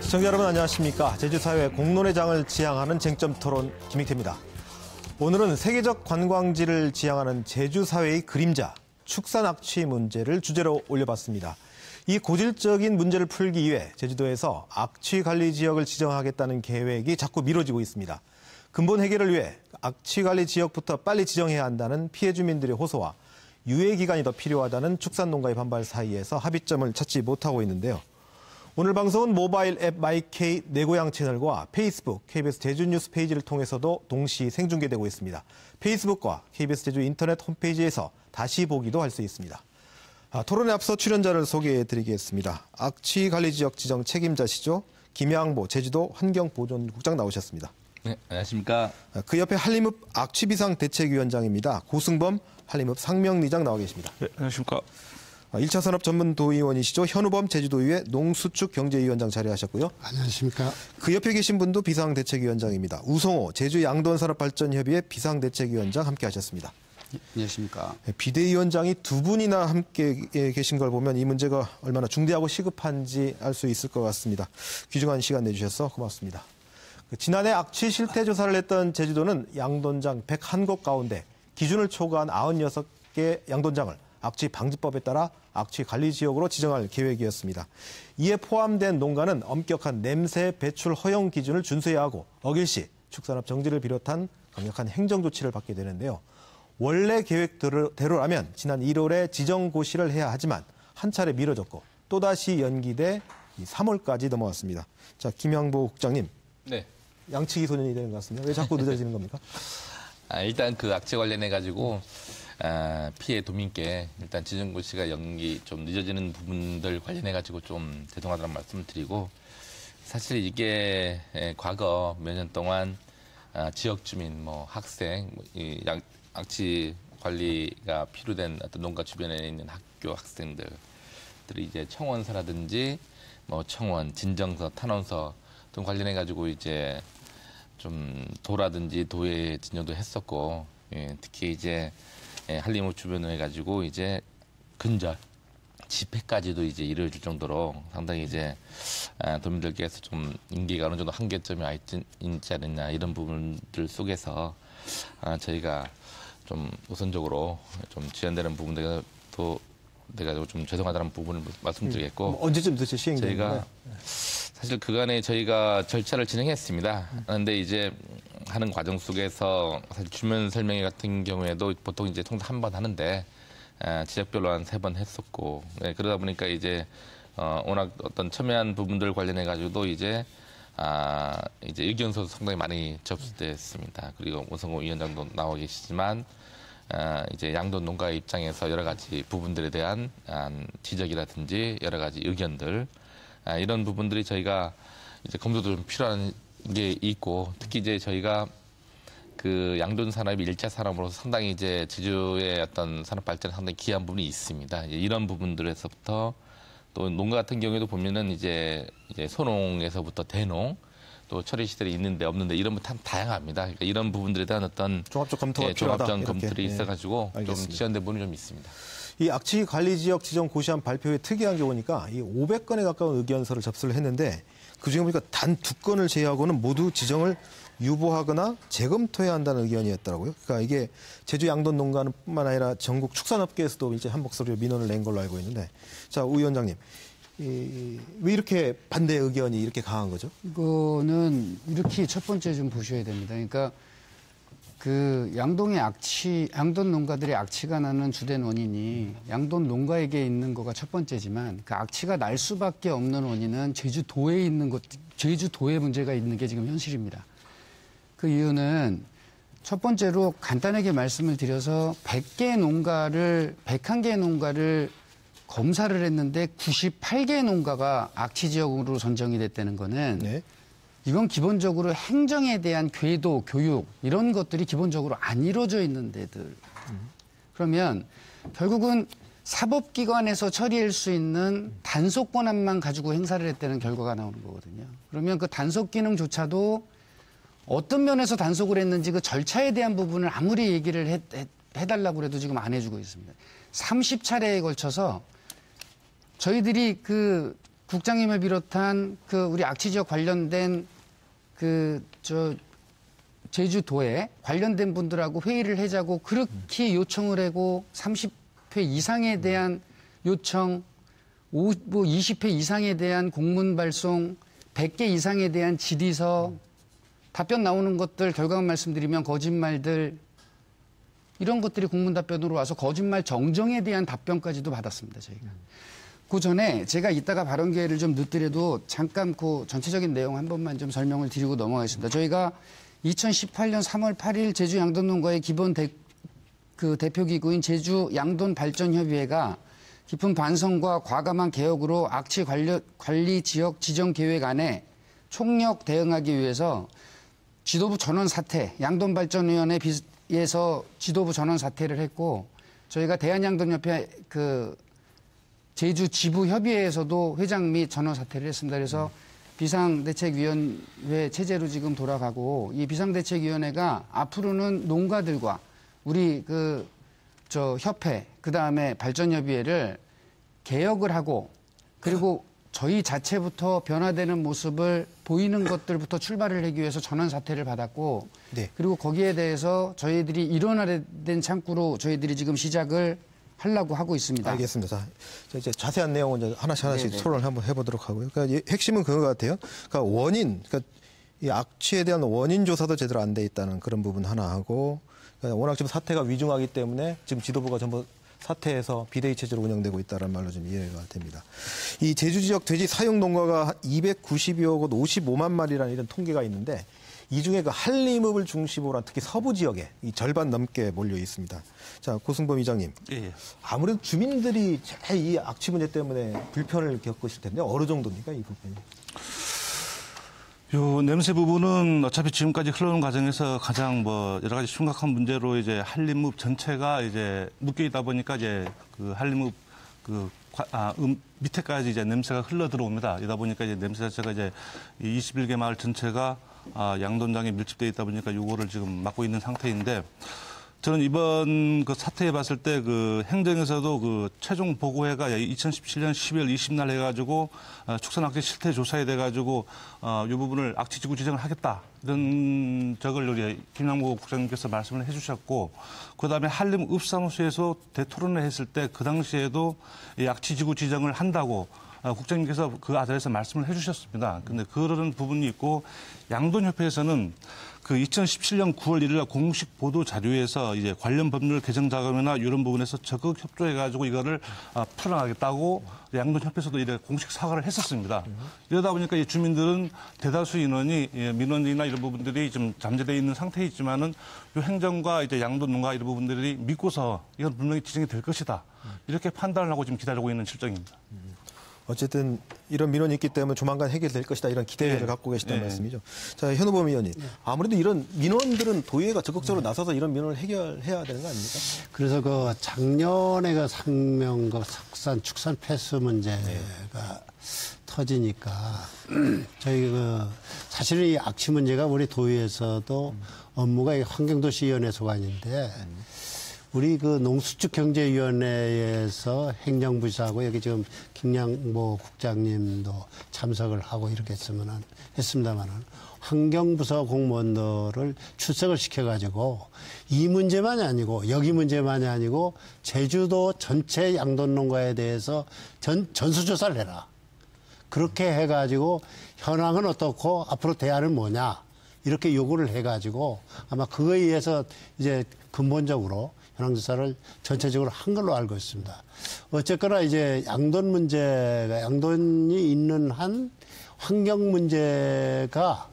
시청자 여러분 안녕하십니까. 제주사회 공론의 장을 지향하는 쟁점토론 김익태입니다. 오늘은 세계적 관광지를 지향하는 제주사회의 그림자, 축산악취 문제를 주제로 올려봤습니다. 이 고질적인 문제를 풀기 위해 제주도에서 악취관리지역을 지정하겠다는 계획이 자꾸 미뤄지고 있습니다. 근본 해결을 위해 악취관리지역부터 빨리 지정해야 한다는 피해 주민들의 호소와 유예기간이 더 필요하다는 축산농가의 반발 사이에서 합의점을 찾지 못하고 있는데요. 오늘 방송은 모바일 앱 마이케이 내고향 채널과 페이스북 KBS 제주뉴스 페이지를 통해서도 동시 생중계되고 있습니다. 페이스북과 KBS 제주 인터넷 홈페이지에서 다시 보기도 할 수 있습니다. 토론에 앞서 출연자를 소개해드리겠습니다. 악취관리지역 지정 책임자시죠. 김양보 제주도 환경보존국장 나오셨습니다. 네, 안녕하십니까. 그 옆에 한림읍 악취비상대책위원장입니다. 고승범 한림읍 상명리장 나와 계십니다. 네, 안녕하십니까. 1차 산업 전문 도의원이시죠. 현우범 제주도의회 농수축 경제위원장 자리하셨고요. 안녕하십니까. 그 옆에 계신 분도 비상대책위원장입니다. 우성호 제주 양돈산업발전협의회 비상대책위원장 함께 하셨습니다. 안녕하십니까. 비대위원장이 두 분이나 함께 계신 걸 보면 이 문제가 얼마나 중대하고 시급한지 알 수 있을 것 같습니다. 귀중한 시간 내주셔서 고맙습니다. 지난해 악취 실태 조사를 했던 제주도는 양돈장 101곳 가운데 기준을 초과한 96개 양돈장을 악취 방지법에 따라 악취 관리 지역으로 지정할 계획이었습니다. 이에 포함된 농가는 엄격한 냄새 배출 허용 기준을 준수해야 하고 어길 시 축산업 정지를 비롯한 강력한 행정 조치를 받게 되는데요. 원래 계획대로라면 지난 1월에 지정 고시를 해야 하지만 한 차례 미뤄졌고 또다시 연기돼 3월까지 넘어왔습니다. 자, 김양보 국장님. 네. 양치기 소년이 되는 것 같습니다. 왜 자꾸 늦어지는 겁니까? 일단 그 악취 관련해가지고 피해 도민께 일단 지정고시가 연기 좀 늦어지는 부분들 관련해가지고 좀 죄송하다는 말씀을 드리고 사실 이게 과거 몇 년 동안 지역 주민, 학생, 이 악취 관리가 필요된 어떤 농가 주변에 있는 학교 학생들이 이제 청원서라든지 청원, 진정서, 탄원서 등 관련해가지고 이제 좀 도라든지 도에 진정도 했었고 특히 이제 한림읍 주변을 해가지고 이제 근절 집회까지도 이제 이루어질 정도로 상당히 이제 도민들께서 좀 인기가 어느 정도 한계점이 와 있지 않느냐 이런 부분들 속에서 저희가 좀 우선적으로 좀 지연되는 부분들도 내가 좀 죄송하다는 부분을 말씀드리겠고 언제쯤 도대체 시행되는 저희가 사실 그간에 저희가 절차를 진행했습니다. 그런데 이제 하는 과정 속에서 사실 주변 설명회 같은 경우에도 보통 이제 통상 한 번 하는데 지역별로 한 3번 했었고 그러다 보니까 이제 워낙 어떤 첨예한 부분들 관련해 가지고도 이제 의견서도 상당히 많이 접수됐습니다. 그리고 오성호 위원장도 나와 계시지만 이제 양돈 농가의 입장에서 여러 가지 부분들에 대한 지적이라든지 여러 가지 의견들 이런 부분들이 저희가 이제 검토도 좀 필요한 게 있고 특히 이제 저희가 그 양돈 산업이 1차 산업으로서 상당히 이제 제주의 어떤 산업 발전에 상당히 기여한 부분이 있습니다. 이런 부분들에서부터 또 농가 같은 경우에도 보면은 이제 소농에서부터 대농 또 처리 시설이 있는데 없는데 이런 분 참 다양합니다. 그러니까 이런 부분들에 대한 어떤 종합적 검토가 필요하다. 종합적 검토들이 있어가지고 좀 알겠습니다. 지연된 부분이 좀 있습니다. 이 악취 관리 지역 지정 고시안 발표에 특이한 게 보니까 이 500건에 가까운 의견서를 접수를 했는데 그중에 보니까 단 2건을 제외하고는 모두 지정을 유보하거나 재검토해야 한다는 의견이었더라고요. 그러니까 이게 제주 양돈 농가뿐만 아니라 전국 축산업계에서도 이제 한 목소리로 민원을 낸 걸로 알고 있는데, 자, 우 위원장님, 왜 이렇게 반대 의견이 이렇게 강한 거죠? 이거는 이렇게 첫 번째 좀 보셔야 됩니다. 그러니까 그 양돈 농가들의 악취가 나는 주된 원인이 양돈 농가에게 있는 거가 첫 번째지만 그 악취가 날 수밖에 없는 원인은 제주도에 문제가 있는 게 지금 현실입니다. 그 이유는 첫 번째로 간단하게 말씀을 드려서 101개 농가를 검사를 했는데 98개 농가가 악취 지역으로 선정이 됐다는 거는 네. 이건 기본적으로 행정에 대한 궤도, 교육 이런 것들이 기본적으로 안 이루어져 있는 데들. 그러면 결국은 사법기관에서 처리할 수 있는 단속 권한만 가지고 행사를 했다는 결과가 나오는 거거든요. 그러면 그 단속 기능조차도 어떤 면에서 단속을 했는지 그 절차에 대한 부분을 아무리 얘기를 해달라고 해도 지금 안 해주고 있습니다. 30차례에 걸쳐서 저희들이 그 국장님을 비롯한 그 우리 악취 지역 관련된 제주도에 관련된 분들하고 회의를 하자고 그렇게 요청을 하고 30회 이상에 대한 요청, 20회 이상에 대한 공문 발송, 100개 이상에 대한 질의서, 답변 나오는 것들 결과만 말씀드리면 거짓말들, 이런 것들이 공문 답변으로 와서 거짓말 정정에 대한 답변까지도 받았습니다, 저희가. 그 전에 제가 이따가 발언 기회를 좀 늦더라도 잠깐 그 전체적인 내용 한 번만 좀 설명을 드리고 넘어가겠습니다. 저희가 2018년 3월 8일 제주 양돈농가의 기본 대표기구인 제주 양돈발전협의회가 깊은 반성과 과감한 개혁으로 악취 관리 지역 지정 계획 안에 총력 대응하기 위해서 지도부 전원 사퇴, 양돈발전위원회에서 지도부 전원 사퇴를 했고, 저희가 대한양돈협회 제주 지부협의회에서도 회장 및 전원 사퇴를 했습니다. 그래서 비상대책위원회 체제로 지금 돌아가고, 이 비상대책위원회가 앞으로는 농가들과 우리 협회, 그 다음에 발전협의회를 개혁을 하고, 그리고 저희 자체부터 변화되는 모습을 보이는 것들부터 출발을 하기 위해서 전원 사퇴를 받았고, 네. 그리고 거기에 대해서 저희들이 일원화된 창구로 저희들이 지금 시작을 하려고 하고 있습니다. 알겠습니다. 자, 이제 자세한 내용은 이제 하나씩 네네. 토론을 한번 해보도록 하고요. 그러니까 핵심은 그거 같아요. 그러니까 이 악취에 대한 원인 조사도 제대로 안 돼 있다는 그런 부분 하나 하고, 그러니까 워낙 지금 사태가 위중하기 때문에 지금 지도부가 전부 사퇴해서 비대위 체제로 운영되고 있다는 말로 좀 이해가 됩니다. 이 제주 지역 돼지 사육 농가가 290여 곳 55만 마리라는 이런 통계가 있는데, 이 중에 그 한림읍을 중심으로 한 특히 서부 지역에 이 절반 넘게 몰려 있습니다. 자, 고승범 이장님. 예. 아무래도 주민들이 제일 이 악취 문제 때문에 불편을 겪으실 텐데 어느 정도입니까, 이 부분이? 요 냄새 부분은 어차피 지금까지 흘러온 과정에서 가장 여러 가지 심각한 문제로 이제 한림읍 전체가 이제 묶여 있다 보니까 이제 그 한림읍 밑에까지 이제 냄새가 흘러 들어옵니다. 이러다 보니까 이제 냄새 자체가 이제 21개 마을 전체가 양돈장에 밀집되어 있다 보니까 요거를 지금 맡고 있는 상태인데, 저는 이번 그 사태에 봤을 때 그 행정에서도 그 최종 보고회가 2017년 12월 20날 해가지고 축산악취 실태 조사에 돼가지고 이 부분을 악취지구 지정을 하겠다, 이런 적을 우리 김양모 국장님께서 말씀을 해주셨고, 그다음에 한림읍사무소에서 대토론을 했을 때 그 당시에도 이 악취지구 지정을 한다고 국장님께서 그 아들에서 말씀을 해주셨습니다. 근데 그런 부분이 있고, 양돈협회에서는 그 2017년 9월 1일 공식 보도 자료에서 이제 관련 법률 개정 작업이나 이런 부분에서 적극 협조해가지고 이거를 풀어나가겠다고 양돈협회에서도 이래 공식 사과를 했었습니다. 이러다 보니까 이 주민들은 대다수 인원이 민원이나 이런 부분들이 좀 잠재되어 있는 상태에 있지만은 이 행정과 이제 양돈농가 이런 부분들이 믿고서 이건 분명히 지정이 될 것이다, 이렇게 판단을 하고 지금 기다리고 있는 실정입니다. 어쨌든 이런 민원이 있기 때문에 조만간 해결될 것이다, 이런 기대를 갖고 계시다는 말씀이죠. 자, 현우범 의원님. 아무래도 이런 민원들은 도의회가 적극적으로 나서서 이런 민원을 해결해야 되는 거 아닙니까? 그래서 그 작년에 그 상명과 석산 축산 폐수 문제가 터지니까 저희 사실은 이 악취 문제가 우리 도의회에서도 업무가 이 환경도시위원회 소관인데, 우리 그 농수축경제위원회에서 행정부시하고 여기 지금 김양모 국장님도 참석을 하고 이렇게 했습니다만은, 환경부서 공무원들을 출석을 시켜가지고 이 문제만이 아니고 여기 문제만이 아니고 제주도 전체 양돈농가에 대해서 전수조사를 해라. 그렇게 해가지고 현황은 어떻고 앞으로 대안은 뭐냐, 이렇게 요구를 해가지고 아마 그거에 의해서 이제 근본적으로 현황조사를 전체적으로 한 걸로 알고 있습니다. 어쨌거나 이제 양돈 문제가, 양돈이 있는 한 환경 문제가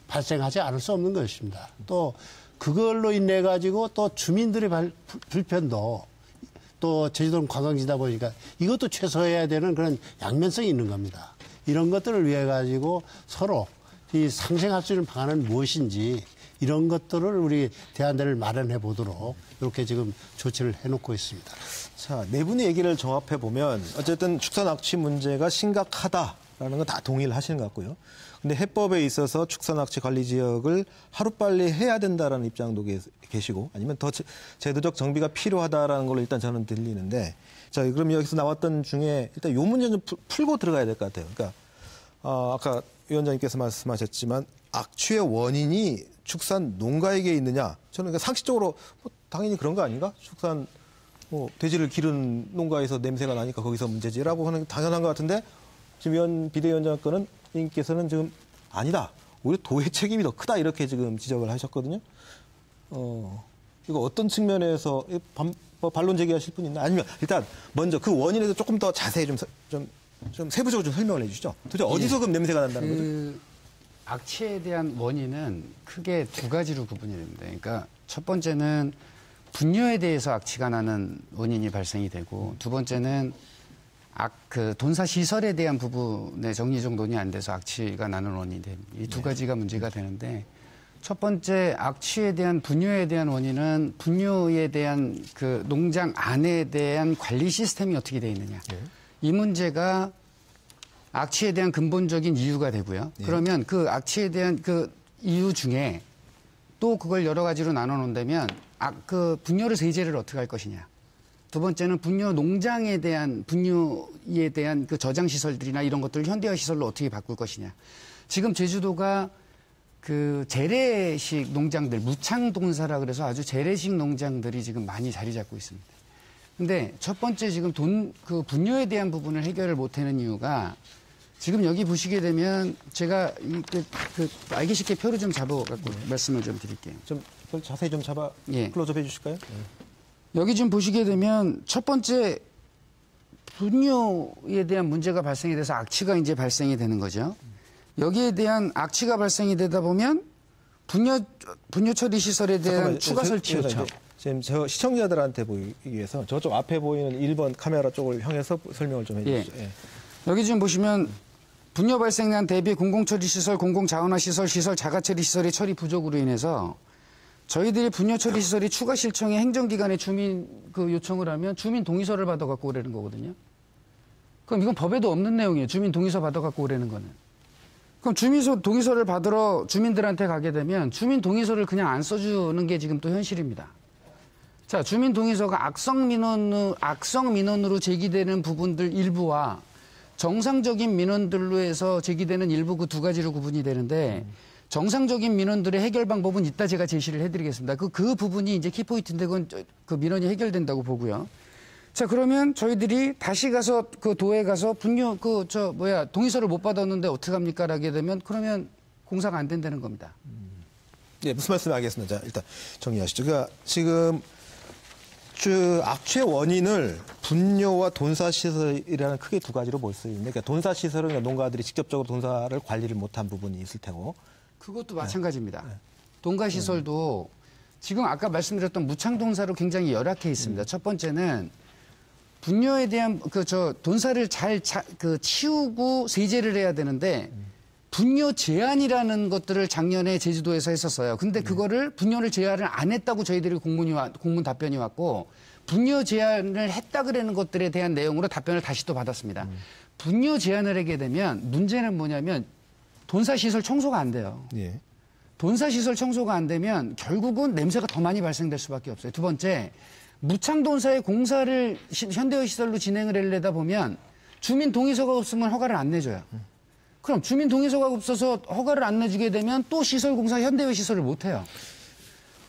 발생하지 않을 수 없는 것입니다. 또 그걸로 인해 가지고 또 주민들의 불편도, 또 제주도는 관광지다 보니까 이것도 최소화해야 되는 그런 양면성이 있는 겁니다. 이런 것들을 위해 가지고 서로 이 상생할 수 있는 방안은 무엇인지, 이런 것들을 우리 대안들을 마련해 보도록 이렇게 지금 조치를 해놓고 있습니다. 자, 네 분의 얘기를 종합해 보면 어쨌든 축산 악취 문제가 심각하다라는 건 다 동의를 하시는 것 같고요. 근데 해법에 있어서 축산 악취 관리 지역을 하루빨리 해야 된다라는 입장도 계시고, 아니면 더 제도적 정비가 필요하다라는 걸로 일단 저는 들리는데, 자, 그럼 여기서 나왔던 중에 일단 요 문제 좀 풀고 들어가야 될 것 같아요. 그러니까 아까 위원장님께서 말씀하셨지만 악취의 원인이 축산 농가에게 있느냐? 저는 그러니까 상식적으로 당연히 그런 거 아닌가? 축산 돼지를 기른 농가에서 냄새가 나니까 거기서 문제지라고 하는 게 당연한 것 같은데 지금 비대위원장께서는 지금 아니다. 오히려 도의 책임이 더 크다 이렇게 지금 지적을 하셨거든요. 이거 어떤 측면에서 반론 제기하실 분 있나? 아니면 일단 먼저 그 원인에 대해서 조금 더 자세히 좀 세부적으로 좀 설명을 해주시죠. 도대체 어디서 그럼 냄새가 난다는 거죠? 악취에 대한 원인은 크게 두 가지로 구분이 됩니다. 그러니까 첫 번째는 분뇨에 대해서 악취가 나는 원인이 발생이 되고 두 번째는 돈사 시설에 대한 부분에 정리정 돈이 안 돼서 악취가 나는 원인이 됩니다. 이 두 가지가 문제가 되는데 첫 번째 악취에 대한 분뇨에 대한 원인은 분뇨에 대한 그 농장 안에 대한 관리 시스템이 어떻게 되어 있느냐. 이 문제가 악취에 대한 근본적인 이유가 되고요. 그러면 그 악취에 대한 그 이유 중에 또 그걸 여러 가지로 나눠 놓는다면 그 분뇨를 세제를 어떻게 할 것이냐. 두 번째는 분뇨 농장에 대한 분뇨에 대한 그 저장 시설들이나 이런 것들을 현대화 시설로 어떻게 바꿀 것이냐. 지금 제주도가 그 재래식 농장들, 무창동사라 그래서 아주 재래식 농장들이 지금 많이 자리 잡고 있습니다. 근데 첫 번째 지금 그 분뇨에 대한 부분을 해결을 못하는 이유가 지금 여기 보시게 되면 제가 알기 쉽게 표를 좀 잡아갖고 말씀을 좀 드릴게요. 좀 자세히 좀 클로즈업 해주실까요? 여기 좀 보시게 되면 첫 번째 분뇨에 대한 문제가 발생이 돼서 악취가 이제 발생이 되는 거죠. 여기에 대한 악취가 발생이 되다 보면 분뇨 처리 시설에 대한 추가 설치 요청. 지금 저 시청자들한테 보이기 위해서 저쪽 앞에 보이는 1번 카메라 쪽을 향해서 설명을 좀 해주시죠. 예. 여기 지금 보시면 분뇨 발생량 대비 공공처리 시설, 공공자원화 시설, 시설 자가처리 시설의 처리 부족으로 인해서 저희들이 분뇨 처리 시설이 추가 실청에 행정기관에 주민 그 요청을 하면 주민 동의서를 받아갖고 오라는 거거든요. 그럼 이건 법에도 없는 내용이에요. 주민 동의서 받아갖고 오라는 거는. 그럼 주민 동의서를 받으러 주민들한테 가게 되면 주민 동의서를 그냥 안 써주는 게 지금 또 현실입니다. 자, 주민 동의서가 악성 민원으로 제기되는 부분들 일부와 정상적인 민원들로 해서 제기되는 일부 그 두 가지로 구분이 되는데 정상적인 민원들의 해결 방법은 이따 제가 제시를 해드리겠습니다. 그 부분이 이제 키포인트인데 그건 그 민원이 해결된다고 보고요. 자, 그러면 저희들이 다시 가서 그 도에 가서 분뇨 동의서를 못 받았는데 어떡합니까? 라게 되면 그러면 공사가 안 된다는 겁니다. 네, 무슨 말씀인지 알겠습니다. 자, 일단 정리하시죠. 그러니까 지금 악취의 원인을 분뇨와 돈사시설이라는 크게 두 가지로 볼 수 있는데, 그러니까 돈사시설은 농가들이 직접적으로 돈사를 관리를 못한 부분이 있을 테고. 그것도 마찬가지입니다. 돈가시설도 지금 아까 말씀드렸던 무창동사로 굉장히 열악해 있습니다. 첫 번째는 분뇨에 대한 돈사를 잘 치우고 세제를 해야 되는데 분뇨 제한이라는 것들을 작년에 제주도에서 했었어요. 근데 그거를 분뇨를 제한을 안 했다고 저희들이 공문 답변이 왔고 분뇨 제한을 했다 그러는 것들에 대한 내용으로 답변을 다시 또 받았습니다. 분뇨 제한을 하게 되면 문제는 뭐냐면 돈사시설 청소가 안 돼요. 예. 돈사시설 청소가 안 되면 결국은 냄새가 더 많이 발생될 수밖에 없어요. 두 번째, 무창돈사의 공사를 현대화 시설로 진행을 하려다 보면 주민 동의서가 없으면 허가를 안 내줘요. 그럼 주민 동의서가 없어서 허가를 안 내주게 되면 또 시설 공사 현대화 시설을 못 해요.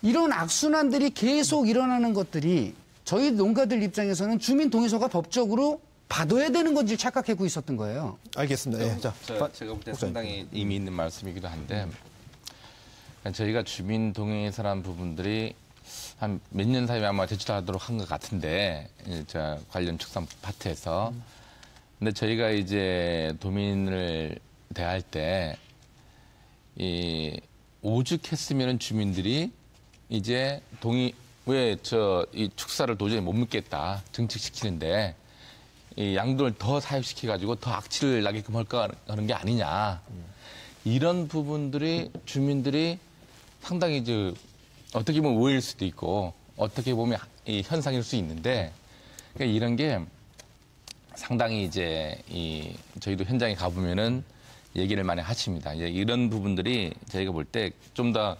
이런 악순환들이 계속 일어나는 것들이 저희 농가들 입장에서는 주민 동의서가 법적으로 받아야 되는 건지 착각하고 있었던 거예요. 알겠습니다. 예. 자, 제가 볼 때 상당히 의미 있는 말씀이기도 한데 저희가 주민 동의서라는 부분들이 한 몇 년 사이에 아마 제출하도록 한 것 같은데 관련 축산 파트에서 근데 저희가 이제 도민을 대할 때 이 오죽했으면 주민들이 이제 이 축사를 도저히 못 믿겠다 증축시키는데 이 양돈을 더 사입시켜가지고 더 악취를 나게끔 할까 하는 게 아니냐 이런 부분들이 주민들이 상당히 어떻게 보면 오해일 수도 있고 어떻게 보면 이 현상일 수 있는데 그러니까 이런 게 상당히 이제 저희도 현장에 가보면은 얘기를 많이 하십니다. 이런 부분들이 저희가 볼 때 좀 더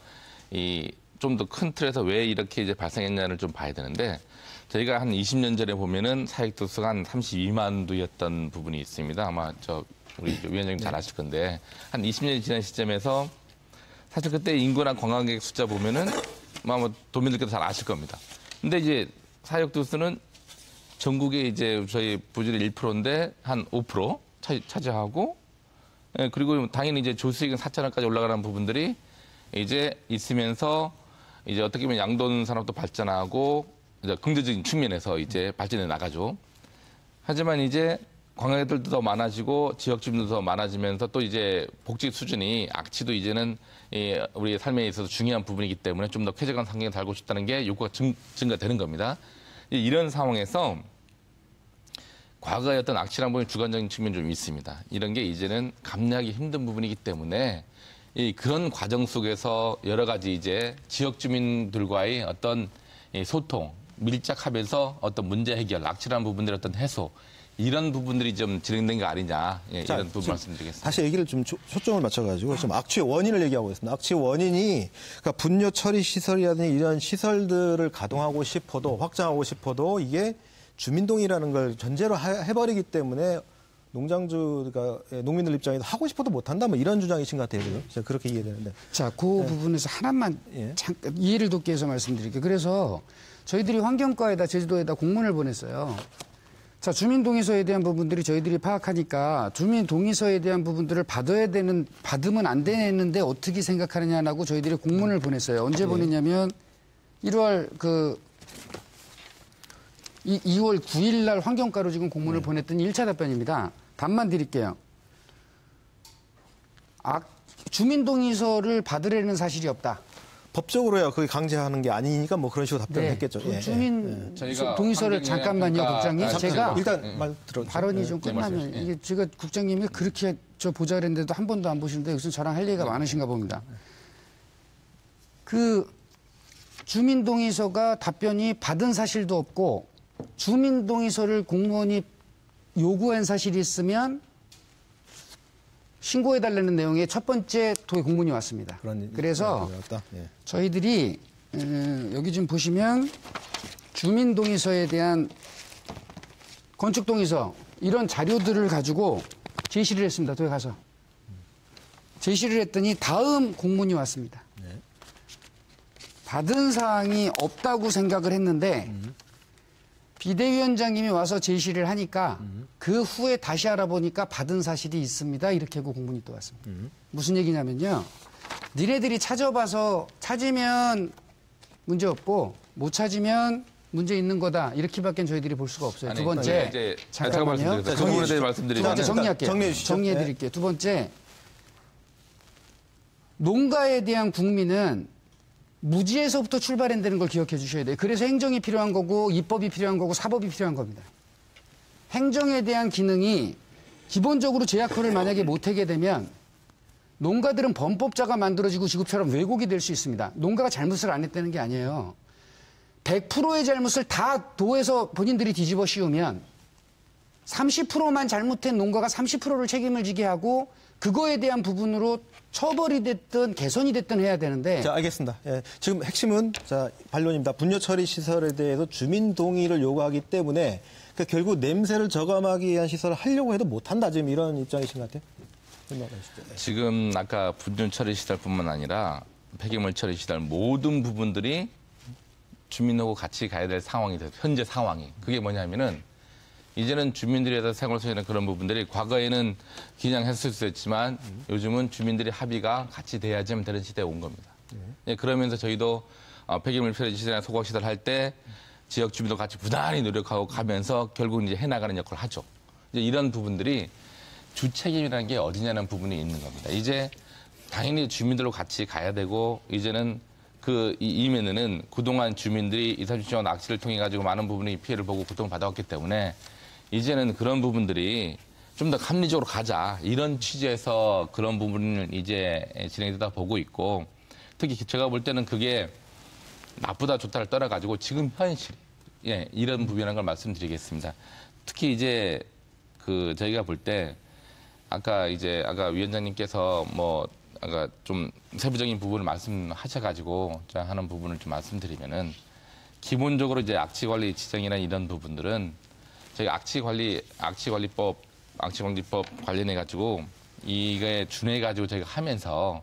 큰 틀에서 왜 이렇게 이제 발생했냐를 좀 봐야 되는데 저희가 한 20년 전에 보면은 사익도 수가 한 32만 두였던 부분이 있습니다. 아마 우리 위원장님 잘 아실 건데 한 20년이 지난 시점에서 사실 그때 인구나 관광객 숫자 보면은 아마 도민들께서 잘 아실 겁니다. 근데 이제 사익도 수는 전국에 이제 저희 부지의 1%인데 한 5% 차지하고, 예, 그리고 당연히 이제 조수익은 4천원까지 올라가는 부분들이 이제 있으면서 이제 어떻게 보면 양돈 산업도 발전하고 이제 경제적인 측면에서 이제 발전해 나가죠. 하지만 이제 관광객들도 더 많아지고 지역 주민도 더 많아지면서 또 이제 복지 수준이 악취도 이제는 우리 삶에 있어서 중요한 부분이기 때문에 좀 더 쾌적한 환경에 살고 싶다는 게 요구가 증가되는 겁니다. 이런 상황에서 과거의 어떤 악취란 부분이 주관적인 측면이 좀 있습니다. 이런 게 이제는 감내하기 힘든 부분이기 때문에 그런 과정 속에서 여러 가지 이제 지역 주민들과의 어떤 소통, 밀착하면서 어떤 문제 해결, 악취란 부분들의 어떤 해소, 이런 부분들이 좀 진행된 거 아니냐, 이런 부분 말씀드리겠습니다. 다시 얘기를 좀 초점을 맞춰가지고 좀 악취의 원인을 얘기하고 있습니다. 악취의 원인이 그러니까 분뇨 처리 시설이라든지 이런 시설들을 가동하고 싶어도 확장하고 싶어도 이게 주민동의라는 걸 전제로 해버리기 때문에 농장주가 농민들 입장에서 하고 싶어도 못한다 뭐 이런 주장이신 것 같아요. 지금 제가 그렇게 이해되는데. 자, 그 부분에서 하나만 잠깐 이해를 돕기 위해서 말씀드릴게요. 그래서 저희들이 환경과에다 제주도에다 공문을 보냈어요. 자, 주민동의서에 대한 부분들이 저희들이 파악하니까 주민동의서에 대한 부분들을 받으면 안 되는데 어떻게 생각하느냐라고 저희들이 공문을 보냈어요. 언제 보냈냐면 2월 9일 날 환경과로 지금 공문을 보냈더니 1차 답변입니다. 답만 드릴게요. 주민동의서를 받으려는 사실이 없다. 법적으로야 그게 강제하는 게 아니니까 뭐 그런 식으로 답변을 했겠죠. 주민 동의서를 잠깐만요, 국장님. 제가 일단 말 들어. 발언이 좀 끝나면 이게 제가 국장님이 그렇게 저 보자 그랬는데도 한 번도 안 보시는데 여기서 저랑 할 얘기가 많으신가 봅니다. 그 주민동의서가 답변이 받은 사실도 없고 주민동의서를 공무원이 요구한 사실이 있으면 신고해달라는 내용의 첫 번째 도의 공문이 왔습니다. 그래서 저희들이 여기 좀 보시면 주민동의서에 대한 건축동의서 이런 자료들을 가지고 제시를 했습니다. 도에 가서. 제시를 했더니 다음 공문이 왔습니다. 받은 사항이 없다고 생각을 했는데 비대위원장님이 와서 제시를 하니까 그 후에 다시 알아보니까 받은 사실이 있습니다. 이렇게 하고 공문이 또 왔습니다. 무슨 얘기냐면요. 니네들이 찾아봐서 찾으면 문제 없고 못 찾으면 문제 있는 거다. 이렇게밖에 저희들이 볼 수가 없어요. 두 번째. 잠깐만요. 그 부분에 대해 말씀드리면. 두 번째 정리할게요. 정리해드릴게요. 두 번째. 농가에 대한 국민은 무지에서부터 출발한다는 걸 기억해 주셔야 돼요. 그래서 행정이 필요한 거고 입법이 필요한 거고 사법이 필요한 겁니다. 행정에 대한 기능이 기본적으로 제약화를 만약에 못하게 되면 농가들은 범법자가 만들어지고 지금처럼 왜곡이 될 수 있습니다. 농가가 잘못을 안 했다는 게 아니에요. 100%의 잘못을 다 도에서 본인들이 뒤집어 씌우면 30%만 잘못한 농가가 30%를 책임을 지게 하고 그거에 대한 부분으로 처벌이 됐든 개선이 됐든 해야 되는데. 자, 알겠습니다. 예, 지금 핵심은 자 반론입니다. 분뇨 처리 시설에 대해서 주민 동의를 요구하기 때문에 그러니까 결국 냄새를 저감하기 위한 시설을 하려고 해도 못한다. 지금 이런 입장이신 것 같아요. 지금 아까 분뇨 처리 시설뿐만 아니라 폐기물 처리 시설 모든 부분들이 주민하고 같이 가야 될 상황이 돼요. 현재 상황이. 그게 뭐냐면은 이제는 주민들에 대해서 생활 소리는 그런 부분들이 과거에는 그냥 했을 수 있지만 요즘은 주민들이 합의가 같이 돼야지만 되는 시대에 온 겁니다. 그러면서 저희도 폐기물 처리 시설이나 소각 시설 할 때 지역 주민도 같이 부단히 노력하고 가면서 결국 이제 해나가는 역할을 하죠. 이제 이런 부분들이 주책임이라는 게 어디냐는 부분이 있는 겁니다. 이제 당연히 주민들로 같이 가야 되고 이제는 그 이면에는 그동안 주민들이 20, 30년 동안 낚시를 통해 가지고 많은 부분이 피해를 보고 고통을 받아왔기 때문에 이제는 그런 부분들이 좀 더 합리적으로 가자 이런 취지에서 그런 부분을 이제 진행되다 보고 있고 특히 제가 볼 때는 그게 나쁘다 좋다를 떠나가지고 지금 현실 이런 부분이라는 걸 말씀드리겠습니다. 특히 이제 그 저희가 볼 때 아까 위원장님께서 뭐 아까 좀 세부적인 부분을 말씀하셔가지고 하는 부분을 좀 말씀드리면은 기본적으로 이제 악취관리 지정이나 이런 부분들은 저희 악취관리법 관련해 가지고 이게 준해 가지고 저희가 하면서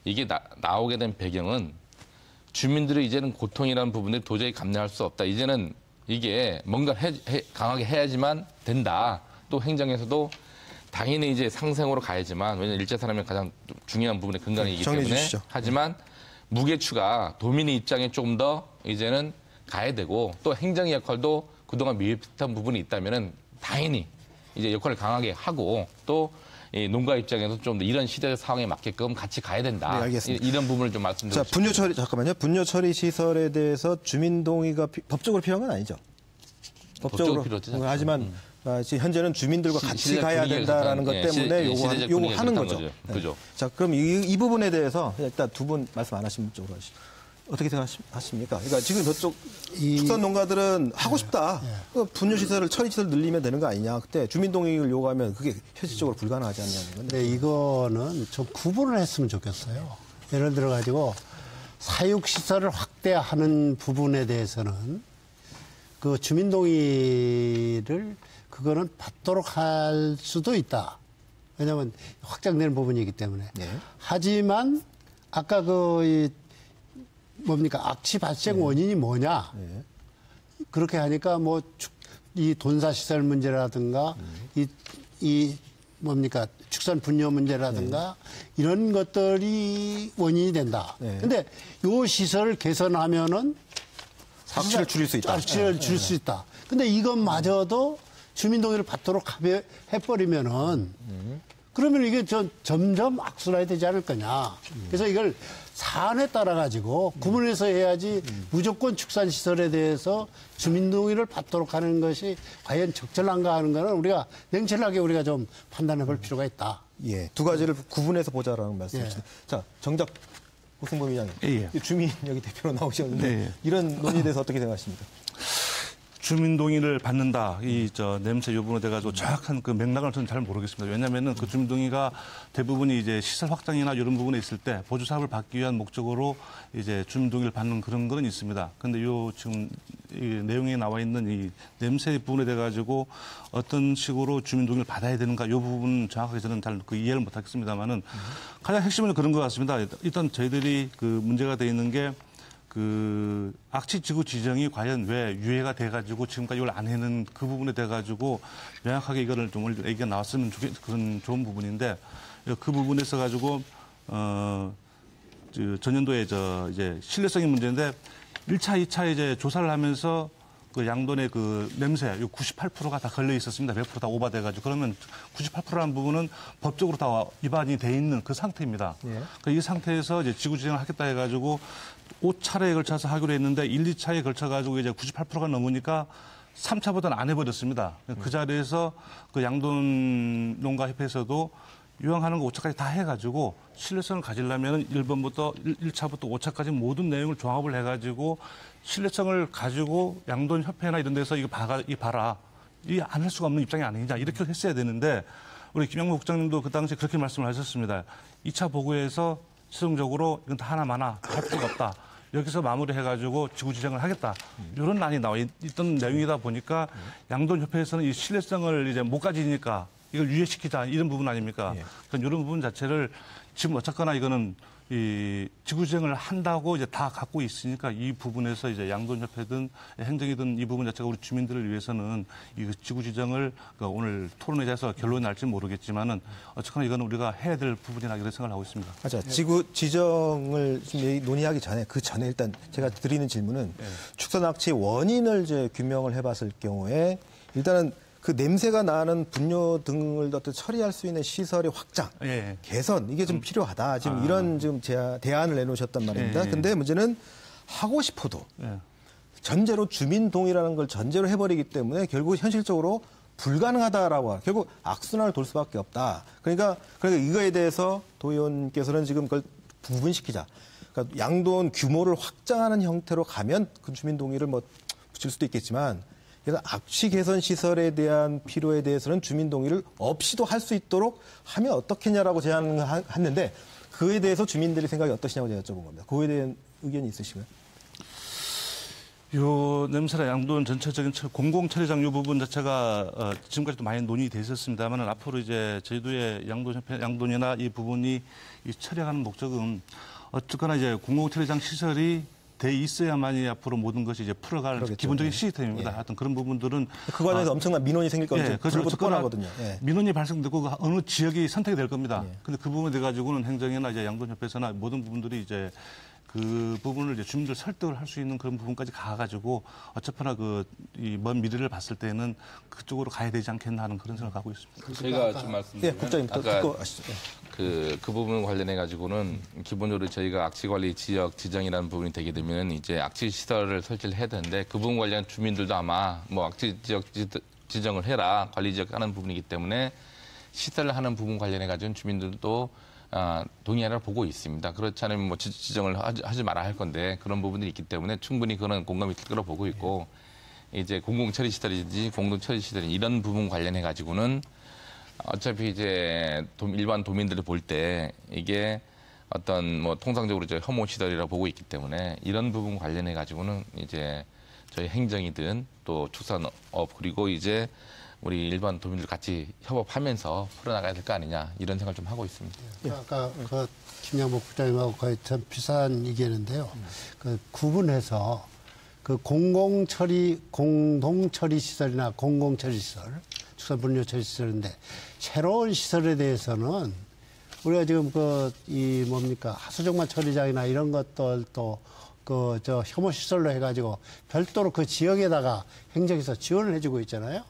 이게 나오게 된 배경은 주민들이 이제는 고통이라는 부분을 도저히 감내할 수 없다. 이제는 이게 뭔가 강하게 해야지만 된다. 또 행정에서도 당연히 이제 상생으로 가야지만 왜냐하면 일제 산업의 가장 중요한 부분의 근간이기 때문에 주시죠. 하지만 무게추가 도민의 입장에 조금 더 이제는 가야 되고 또 행정의 역할도 그동안 미흡했던 부분이 있다면은 당연히 이제 역할을 강하게 하고 또 이 농가 입장에서 좀 더 이런 시대 상황에 맞게끔 같이 가야 된다. 네, 알겠습니다. 이런 부분을 좀 말씀드리고 자, 분뇨 처리 잠깐만요. 분뇨 처리 시설에 대해서 주민 동의가 법적으로 필요한 건 아니죠. 법적으로 필요하지 않죠. 하지만 현재는 주민들과 같이 시대적 가야 분위기가 된다라는 것 그렇다는, 때문에 시대적 요구하는 분위기가 거죠. 그렇다는 거죠. 자, 그럼 이 부분에 대해서 일단 두 분 말씀 안 하신 쪽으로 하시죠. 어떻게 생각하십니까? 그러니까 지금 저쪽 축산 농가들은 하고 싶다. 그 분뇨 시설을 처리 시설 늘리면 되는 거 아니냐. 그때 주민 동의를 요구하면 그게 현실적으로 불가능하지 않냐는 건데. 네, 이거는 좀 구분을 했으면 좋겠어요. 예를 들어 가지고 사육 시설을 확대하는 부분에 대해서는 그 주민 동의를 그거는 받도록 할 수도 있다. 왜냐하면 확장되는 부분이기 때문에. 네. 하지만 아까 뭡니까 악취 발생 원인이 뭐냐? 네. 그렇게 하니까 뭐 이 돈사 시설 문제라든가 이 뭡니까 축산 분뇨 문제라든가 이런 것들이 원인이 된다. 네. 근데 요 시설을 개선하면은 악취를 줄일 수 있다. 악취를 줄 수 있다. 근데 이것마저도 주민 동의를 받도록 해버리면은 그러면 이게 점점 악순환이 되지 않을 거냐. 그래서 이걸 사안에 따라 가지고 구분해서 해야지 무조건 축산시설에 대해서 주민동의를 받도록 하는 것이 과연 적절한가 하는 거는 우리가 냉철하게 우리가 좀 판단해 볼 필요가 있다. 예, 두 가지를 구분해서 보자라는 말씀이시죠. 자, 정작 고승범 위원님, 예. 주민 여기 대표로 나오셨는데 네. 이런 논의에 대해서 어떻게 생각하십니까? 주민 동의를 받는다. 냄새 요번에 돼가지고 정확한 그 맥락을 저는 잘 모르겠습니다. 왜냐하면은 그 주민 동의가 대부분이 이제 시설 확장이나 이런 부분에 있을 때 보조 사업을 받기 위한 목적으로 이제 주민 동의를 받는 그런 거는 있습니다. 근데 지금 이 내용에 나와 있는 이 냄새 부분에 돼가지고 어떤 식으로 주민 동의를 받아야 되는가 이 부분 정확하게 저는 잘 그 이해를 못하겠습니다만은 가장 핵심은 그런 것 같습니다. 일단 저희들이 그 문제가 돼 있는 게 그 악취지구 지정이 과연 왜 유예가 돼가지고 지금까지 이걸 안 해는 그 부분에 돼가지고 명확하게 이거를 좀 얘기가 나왔으면 그런 좋은 부분인데 그 부분에서 가지고 전년도에 이제 신뢰성의 문제인데 1차, 2차 이제 조사를 하면서 그 양돈의 그 냄새, 98%가 다 걸려 있었습니다. 100% 다 오버돼가지고. 그러면 98%라는 부분은 법적으로 다 위반이 돼 있는 그 상태입니다. 예. 그러니까 이 상태에서 이제 지구 지정을 하겠다 해가지고 5차례에 걸쳐서 하기로 했는데 1, 2차에 걸쳐가지고 이제 98%가 넘으니까 3차보다는 안 해버렸습니다. 그 자리에서 그 양돈 농가협회에서도 유형하는 거 5차까지 다 해가지고 신뢰성을 가지려면 1번부터 1차부터 5차까지 모든 내용을 종합을 해가지고 신뢰성을 가지고 양돈협회나 이런 데서 이거 봐라. 이 안 할 수가 없는 입장이 아니냐. 이렇게 했어야 되는데 우리 김영무 국장님도 그 당시에 그렇게 말씀을 하셨습니다. 2차 보고에서 최종적으로 이건 다 하나마나 할 필요가 없다. 여기서 마무리해가지고 지구 지정을 하겠다. 이런 안이 나와 있던 내용이다 보니까 양돈협회에서는 이 신뢰성을 이제 못 가지니까 이걸 유예시키자 이런 부분 아닙니까? 예. 그러니까 이런 부분 자체를 지금 어쨌거나 이거는 이 지구 지정을 한다고 이제 다 갖고 있으니까 이 부분에서 이제 양돈협회든 행정이든 이 부분 자체가 우리 주민들을 위해서는 이 지구 지정을 그러니까 오늘 토론회에서 결론이 날지는 모르겠지만은 어쨌거나 이거는 우리가 해야 될 부분이라 이렇게 생각을 하고 있습니다. 맞아. 지구 지정을 지금 논의하기 전에 그 전에 일단 제가 드리는 질문은 축산 악취 원인을 이제 규명을 해봤을 경우에 일단은 그 냄새가 나는 분뇨 등을 어떤 처리할 수 있는 시설의 확장, 개선 이게 좀 필요하다. 지금 이런 지금 대안을 내놓으셨단 말입니다. 근데 문제는 하고 싶어도 전제로 주민 동의라는 걸 전제로 해버리기 때문에 결국 현실적으로 불가능하다라고 결국 악순환을 돌 수밖에 없다. 그러니까 이거에 대해서 도 의원께서는 지금 그걸 부분시키자. 그러니까 양돈 규모를 확장하는 형태로 가면 그 주민 동의를 뭐 붙일 수도 있겠지만. 그래서 악취 개선 시설에 대한 필요에 대해서는 주민 동의를 없이도 할 수 있도록 하면 어떻겠냐라고 제안을 했는데 그에 대해서 주민들의 생각이 어떠시냐고 제가 여쭤본 겁니다. 그에 대한 의견이 있으시고요? 요 냄새나 양돈 전체적인 공공처리장 요 부분 자체가 지금까지도 많이 논의돼 있었습니다만 앞으로 이제 제주도의 양돈이나 이 부분이 이 처리하는 목적은 어쨌거나 이제 공공처리장 시설이 돼 있어야만이 앞으로 모든 것이 이제 풀어갈 그러겠죠. 기본적인 시스템입니다. 하여튼 그런 부분들은 그 과정에서 엄청난 민원이 생길 거죠. 그래서 불붙 뻔하거든요. 민원이 발생되고 어느 지역이 선택이 될 겁니다. 근데 그 부분에 돼 가지고는 행정이나 이제 양돈협회에서나 모든 부분들이 이제 그 부분을 이제 주민들 설득을 할 수 있는 그런 부분까지 가가지고 어차피나 이 먼 미래를 봤을 때는 그쪽으로 가야 되지 않겠나 하는 그런 생각을 갖고 있습니다. 제가 좀 말씀드리면 국장님 아까 듣고 하시죠. 그 부분 관련해 가지고는 기본적으로 저희가 악취관리 지역 지정이라는 부분이 되게 되면 이제 악취 시설을 설치를 해야 되는데 그 부분 관련 주민들도 아마 뭐 악취 지역 지정을 해라 관리 지역 하는 부분이기 때문에 시설을 하는 부분 관련해 가지고 주민들도 동의하라고 보고 있습니다. 그렇지 않으면 뭐 지정을 하지 말아야 할 건데 그런 부분들이 있기 때문에 충분히 그런 공감이 있을 거라고 보고 있고 이제 공공처리시설이든지 공동처리시설 이런 부분 관련해 가지고는 어차피 이제 일반 도민들을 볼 때 이게 어떤 뭐 통상적으로 이제 혐오 시설이라고 보고 있기 때문에 이런 부분 관련해 가지고는 이제 저희 행정이든 또 축산업 그리고 이제 우리 일반 도민들 같이 협업하면서 풀어나가야 될 거 아니냐 이런 생각을 좀 하고 있습니다. 아까 그 김양복 국장님하고 거의 참 비슷한 의견인데요. 그 구분해서 그 공동처리 시설이나 공공처리 시설, 축산분뇨처리 시설인데 새로운 시설에 대해서는 우리가 지금 하수종말 처리장이나 이런 것들도 혐오 시설로 해가지고 별도로 그 지역에다가 행정에서 지원을 해주고 있잖아요.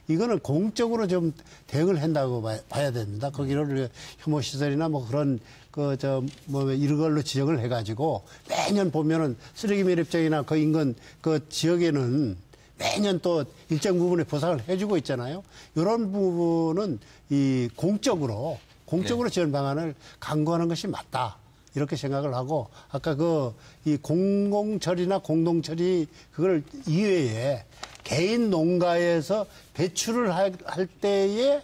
이거는 공적으로 좀 대응을 한다고 봐야 됩니다. 거기를 혐오시설이나 뭐 그런 이런 걸로 지정을 해가지고 매년 보면은 쓰레기 매립장이나 그 인근 그 지역에는 매년 또 일정 부분에 보상을 해주고 있잖아요. 이런 부분은 이 공적으로 지원 방안을 강구하는 것이 맞다. 이렇게 생각을 하고 아까 이 공공처리나 공동처리 그걸 이외에 개인 농가에서 배출을 할 때에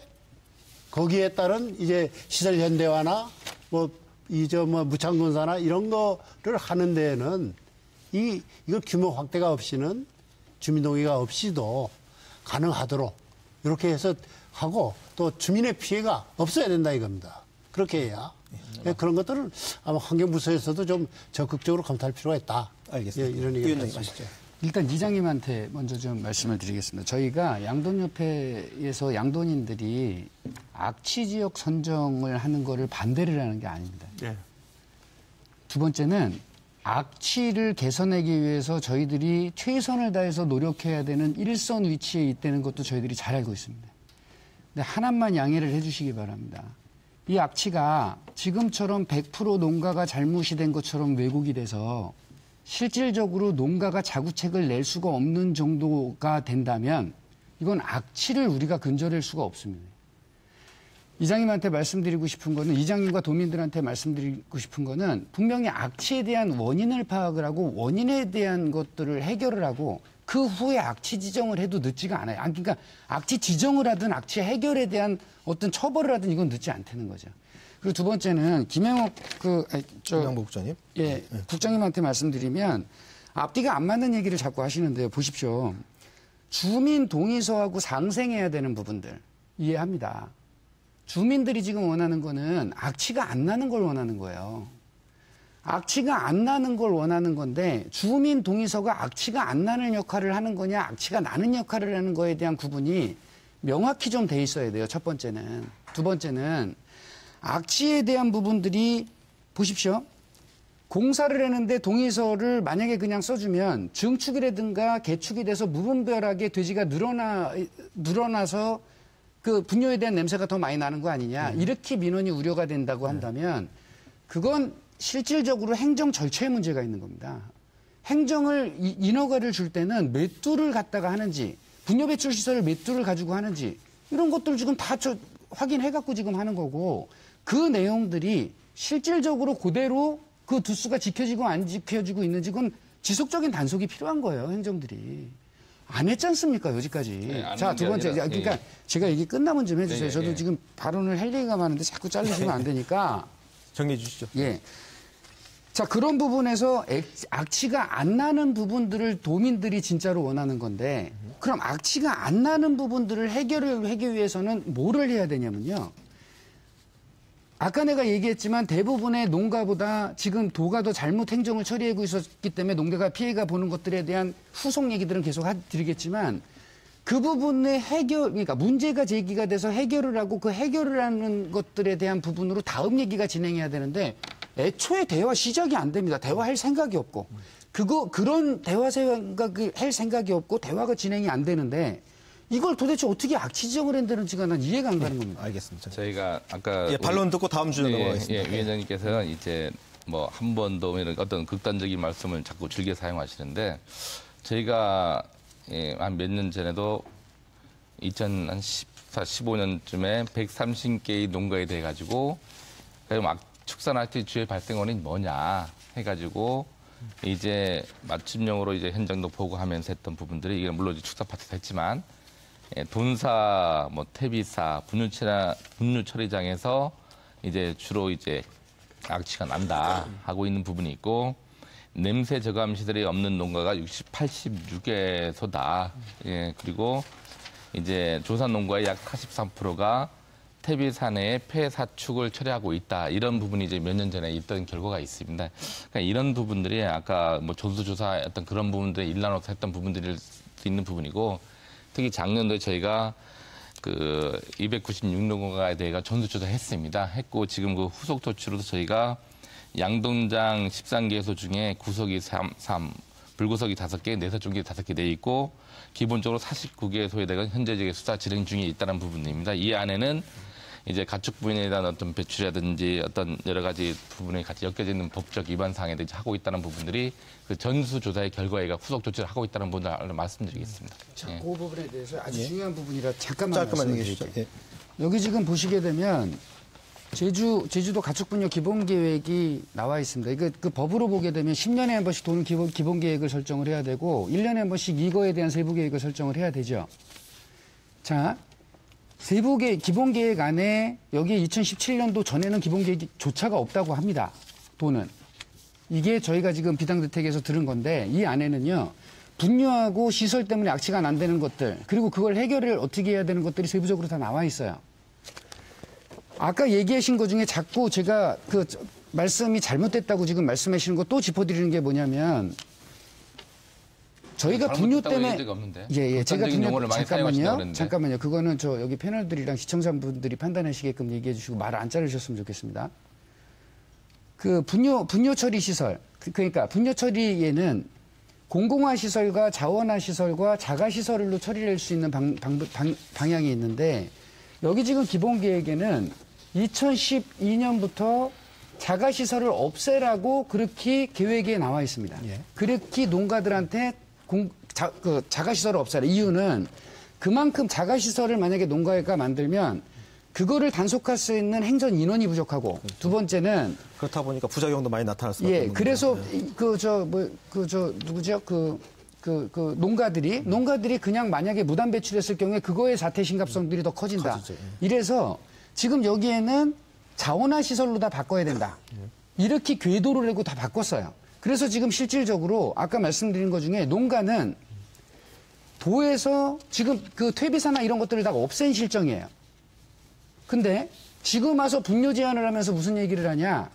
거기에 따른 이제 시설 현대화나 무창군사나 이런 거를 하는 데에는 이거 규모 확대가 없이는 주민동의가 없이도 가능하도록 이렇게 해서 하고 또 주민의 피해가 없어야 된다 이겁니다. 그렇게 해야. 그런 것들은 아마 환경부서에서도 좀 적극적으로 검토할 필요가 있다. 알겠습니다. 이런 얘기를 하시죠. 일단 이장님한테 먼저 좀 말씀을 드리겠습니다. 저희가 양돈협회에서 양돈인들이 악취 지역 선정을 하는 거를 반대를 하는 게 아닙니다. 두 번째는 악취를 개선하기 위해서 저희들이 최선을 다해서 노력해야 되는 일선 위치에 있다는 것도 저희들이 잘 알고 있습니다. 근데 하나만 양해를 해 주시기 바랍니다. 이 악취가 지금처럼 100% 농가가 잘못이 된 것처럼 왜곡이 돼서 실질적으로 농가가 자구책을 낼 수가 없는 정도가 된다면 이건 악취를 우리가 근절할 수가 없습니다. 이장님한테 말씀드리고 싶은 거는 이장님과 도민들한테 말씀드리고 싶은 거는 분명히 악취에 대한 원인을 파악을 하고 원인에 대한 것들을 해결을 하고 그 후에 악취 지정을 해도 늦지가 않아요. 그러니까 악취 지정을 하든 악취 해결에 대한 어떤 처벌을 하든 이건 늦지 않다는 거죠. 그리고 두 번째는 김양복 국장님. 국장님한테 말씀드리면 앞뒤가 안 맞는 얘기를 자꾸 하시는데요. 보십시오. 주민 동의서하고 상생해야 되는 부분들 이해합니다. 주민들이 지금 원하는 거는 악취가 안 나는 걸 원하는 거예요. 악취가 안 나는 걸 원하는 건데 주민 동의서가 악취가 안 나는 역할을 하는 거냐 악취가 나는 역할을 하는 거에 대한 구분이 명확히 좀 돼 있어야 돼요. 첫 번째는. 두 번째는 악취에 대한 부분들이 보십시오. 공사를 했는데 동의서를 만약에 그냥 써주면 증축이라든가 개축이 돼서 무분별하게 돼지가 늘어나서 그 분뇨에 대한 냄새가 더 많이 나는 거 아니냐. 이렇게 민원이 우려가 된다고 한다면 그건 실질적으로 행정 절차의 문제가 있는 겁니다. 행정을 인허가를 줄 때는 몇 두를 갖다가 하는지 분뇨 배출 시설을 몇 두를 가지고 하는지 이런 것들을 지금 다 확인해 갖고 지금 하는 거고 그 내용들이 실질적으로 그대로 그 두수가 지켜지고 안 지켜지고 있는지 그건 지속적인 단속이 필요한 거예요. 행정들이. 안 했지 않습니까? 여기까지. 자, 두 번째. 그러니까 제가 얘기 끝나면 좀 해주세요. 저도 지금 발언을 할 얘기가 많은데 자꾸 자르시면 안 되니까. 정리해 주시죠. 예. 자, 그런 부분에서 악취가 안 나는 부분들을 도민들이 진짜로 원하는 건데 그럼 악취가 안 나는 부분들을 해결을 하기 위해서는 뭐를 해야 되냐면요. 아까 내가 얘기했지만 대부분의 농가보다 지금 도가 더 잘못 행정을 처리하고 있었기 때문에 농가가 피해가 보는 것들에 대한 후속 얘기들은 계속 드리겠지만 그 부분의 그러니까 문제가 제기가 돼서 해결을 하고 그 해결을 하는 것들에 대한 부분으로 다음 얘기가 진행해야 되는데 애초에 대화 시작이 안 됩니다. 대화할 생각이 없고. 그런 대화 할 생각이 없고 대화가 진행이 안 되는데 이걸 도대체 어떻게 악취 지정을 한다는지가 난 이해가 안 가는 겁니다. 알겠습니다. 저희가 아까 반론 듣고 다음 주에 넘어가겠습니다. 위원장님께서 이제 뭐 한 번도 이런 어떤 극단적인 말씀을 자꾸 즐겨 사용하시는데 저희가 한 몇 년 전에도 2014, 15년쯤에 130개의 농가에 대해 가지고 축산악취 주의 발생 원인이 뭐냐 해가지고 이제 맞춤형으로 이제 현장도 보고하면서 했던 부분들이 이게 물론 축산 파트에서 했지만 돈사, 뭐 퇴비사, 분유 처리장에서 이제 주로 이제 악취가 난다 하고 있는 부분이 있고 냄새 저감 시설이 없는 농가가 86개소다. 예, 그리고 이제 조사 농가의 약 43%가 퇴비사 내에 폐사축을 처리하고 있다. 이런 부분이 이제 몇 년 전에 있던 결과가 있습니다. 그러니까 이런 부분들이 아까 뭐 전수조사 어떤 그런 부분들에 일나눠서 했던 부분들일 수 있는 부분이고 특히 작년도에 저희가 그 296농가에 대해 전수조사 했습니다. 했고 지금 그 후속 조치로도 저희가 양동장 13개소 중에 구석이 3, 불구석이 5개, 내서쪽이 5개 돼 있고 기본적으로 49개소에 대한 현재적인 수사 진행 중에 있다는 부분입니다. 이 안에는 이제 가축 부인에 대한 어떤 배출이라든지 어떤 여러 가지 부분에 같이 엮여져 있는 법적 위반 사항에 대해서 하고 있다는 부분들이 그 전수조사의 결과에 후속 조치를 하고 있다는 부분을 말씀드리겠습니다. 자, 그 부분에 대해서 아주 중요한 부분이라 짧게만 말씀드릴게요. 여기 지금 보시게 되면 제주도 가축분뇨 기본계획이 나와 있습니다. 이거 그 법으로 보게 되면 10년에 한 번씩 도는 기본계획을 설정을 해야 되고 1년에 한 번씩 이거에 대한 세부계획을 설정을 해야 되죠. 자, 기본계획 안에 여기 2017년도 전에는 기본계획조차가 없다고 합니다. 도는. 이게 저희가 지금 비당대책에서 들은 건데 이 안에는요. 분뇨하고 시설 때문에 악취가 난다는 것들 그리고 그걸 해결을 어떻게 해야 되는 것들이 세부적으로 다 나와 있어요. 아까 얘기하신 것 중에 자꾸 제가 말씀이 잘못됐다고 지금 말씀하시는 거 또 짚어드리는 게 뭐냐면 저희가 분뇨 때문에 제가 분뇨 잠깐만요. 그거는 저 여기 패널들이랑 시청자분들이 판단하시게끔 얘기해 주시고 말을 안 자르셨으면 좋겠습니다. 그 분뇨 처리 시설 그러니까 분뇨 처리에는 공공화 시설과 자원화 시설과 자가 시설로 처리를 할 수 있는 방향이 있는데 여기 지금 기본 계획에는 2012년부터 자가 시설을 없애라고 그렇게 계획에 나와 있습니다. 예. 그렇게 농가들한테 자가 시설을 없애라. 이유는 그만큼 자가 시설을 만약에 농가가 만들면 그거를 단속할 수 있는 행정 인원이 부족하고 그렇죠. 두 번째는 그렇다 보니까 부작용도 많이 나타날 수밖에 없는 그래서 농가들이 그냥 만약에 무단 배출했을 경우에 그거의 사태 심각성들이 더 커진다. 커지죠. 이래서 지금 여기에는 자원화 시설로 다 바꿔야 된다. 이렇게 궤도를 내고 다 바꿨어요. 그래서 지금 실질적으로 아까 말씀드린 것 중에 농가는 도에서 지금 그 퇴비사나 이런 것들을 다 없앤 실정이에요. 근데 지금 와서 분뇨 제한을 하면서 무슨 얘기를 하냐.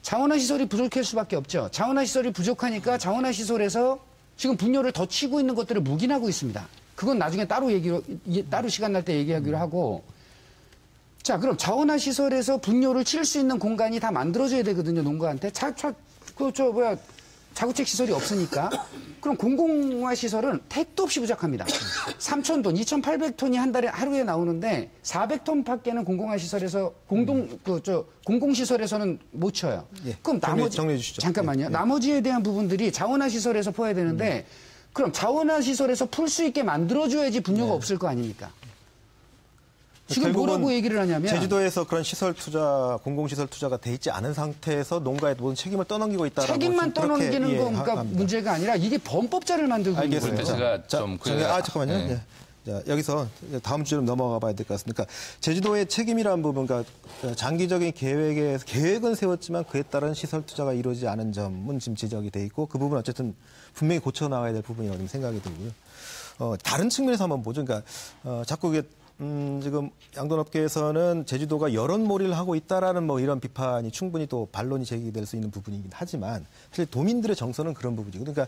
자원화 시설이 부족할 수밖에 없죠. 자원화 시설이 부족하니까 자원화 시설에서 지금 분뇨를 더 치고 있는 것들을 묵인하고 있습니다. 그건 나중에 따로 시간 날 때 얘기하기로 하고. 자, 그럼 자원화 시설에서 분뇨를 칠 수 있는 공간이 다 만들어져야 되거든요, 농가한테. 자구책 시설이 없으니까. 그럼 공공화 시설은 택도 없이 부족합니다. 3,000톤, 2,800톤이 한 달에 하루에 나오는데 400톤 밖에는 공공화 시설에서 공공시설에서는 못 쳐요. 예, 그럼 정리해 주시죠. 잠깐만요. 예. 나머지에 대한 부분들이 자원화 시설에서 퍼야 되는데 그럼 자원화 시설에서 풀 수 있게 만들어줘야지 분뇨가 없을 거 아닙니까? 지금 뭐라고 얘기를 하냐면 제주도에서 그런 시설 투자, 공공시설 투자가 돼 있지 않은 상태에서 농가에 모든 책임을 떠넘기고 있다라고 책임만 떠넘기는 거니까 문제가 아니라 이게 범법자를 만들고 있는 거예요. 제가 잠깐만요. 네. 자, 여기서 다음 주로 넘어가 봐야 될 것 같습니다. 그러니까 제주도의 책임이라는 부분, 그러니까 장기적인 계획은 세웠지만 그에 따른 시설 투자가 이루어지지 않은 점은 지금 지적이 돼 있고 그 부분 어쨌든 분명히 고쳐 나가야 될 부분이라고 생각이 들고요. 다른 측면에서 한번 보죠. 그러니까 자꾸 이게 지금 양돈업계에서는 제주도가 여론몰이를 하고 있다라는 뭐 이런 비판이 충분히 또 반론이 제기될 수 있는 부분이긴 하지만 사실 도민들의 정서는 그런 부분이고 그러니까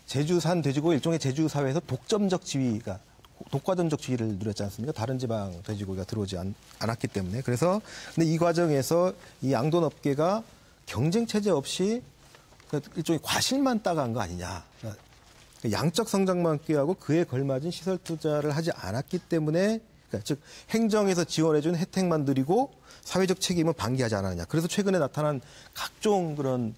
제주산 돼지고기 일종의 제주 사회에서 독점적 지위가 독과점적 지위를 누렸지 않습니까? 다른 지방 돼지고기가 들어오지 않았기 때문에. 그래서 근데 이 과정에서 이 양돈업계가 경쟁 체제 없이 일종의 과실만 따간 거 아니냐. 양적 성장만 꾀하고 그에 걸맞은 시설 투자를 하지 않았기 때문에 그러니까 즉 행정에서 지원해준 혜택만 드리고 사회적 책임은 방기하지 않았느냐. 그래서 최근에 나타난 각종 그런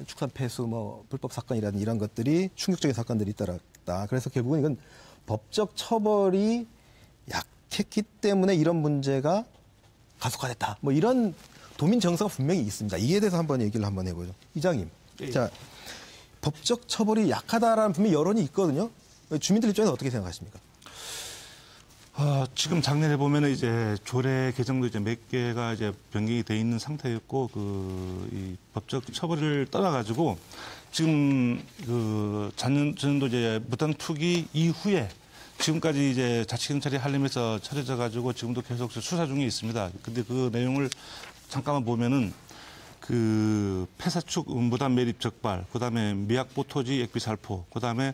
축산 폐수, 불법 사건이라든지 이런 것들이 충격적인 사건들이 잇따랐다. 그래서 결국은 이건 법적 처벌이 약했기 때문에 이런 문제가 가속화됐다. 이런 도민 정서가 분명히 있습니다. 이에 대해서 한번 얘기를 한번 해보죠. 이장님. 자, 법적 처벌이 약하다라는 분명히 여론이 있거든요. 주민들 입장에서 어떻게 생각하십니까? 지금 작년에 보면은 이제 조례 개정도 이제 몇 개가 이제 변경이 돼 있는 상태였고 이 법적 처벌을 떠나가지고 지금 전년도 이제 무단 투기 이후에 지금까지 이제 자치경찰이 한림에서 차려져 가지고 지금도 계속 수사 중에 있습니다. 근데 그 내용을 잠깐만 보면은 폐사축 무단 매립 적발, 그다음에 미약보토지 액비 살포, 그다음에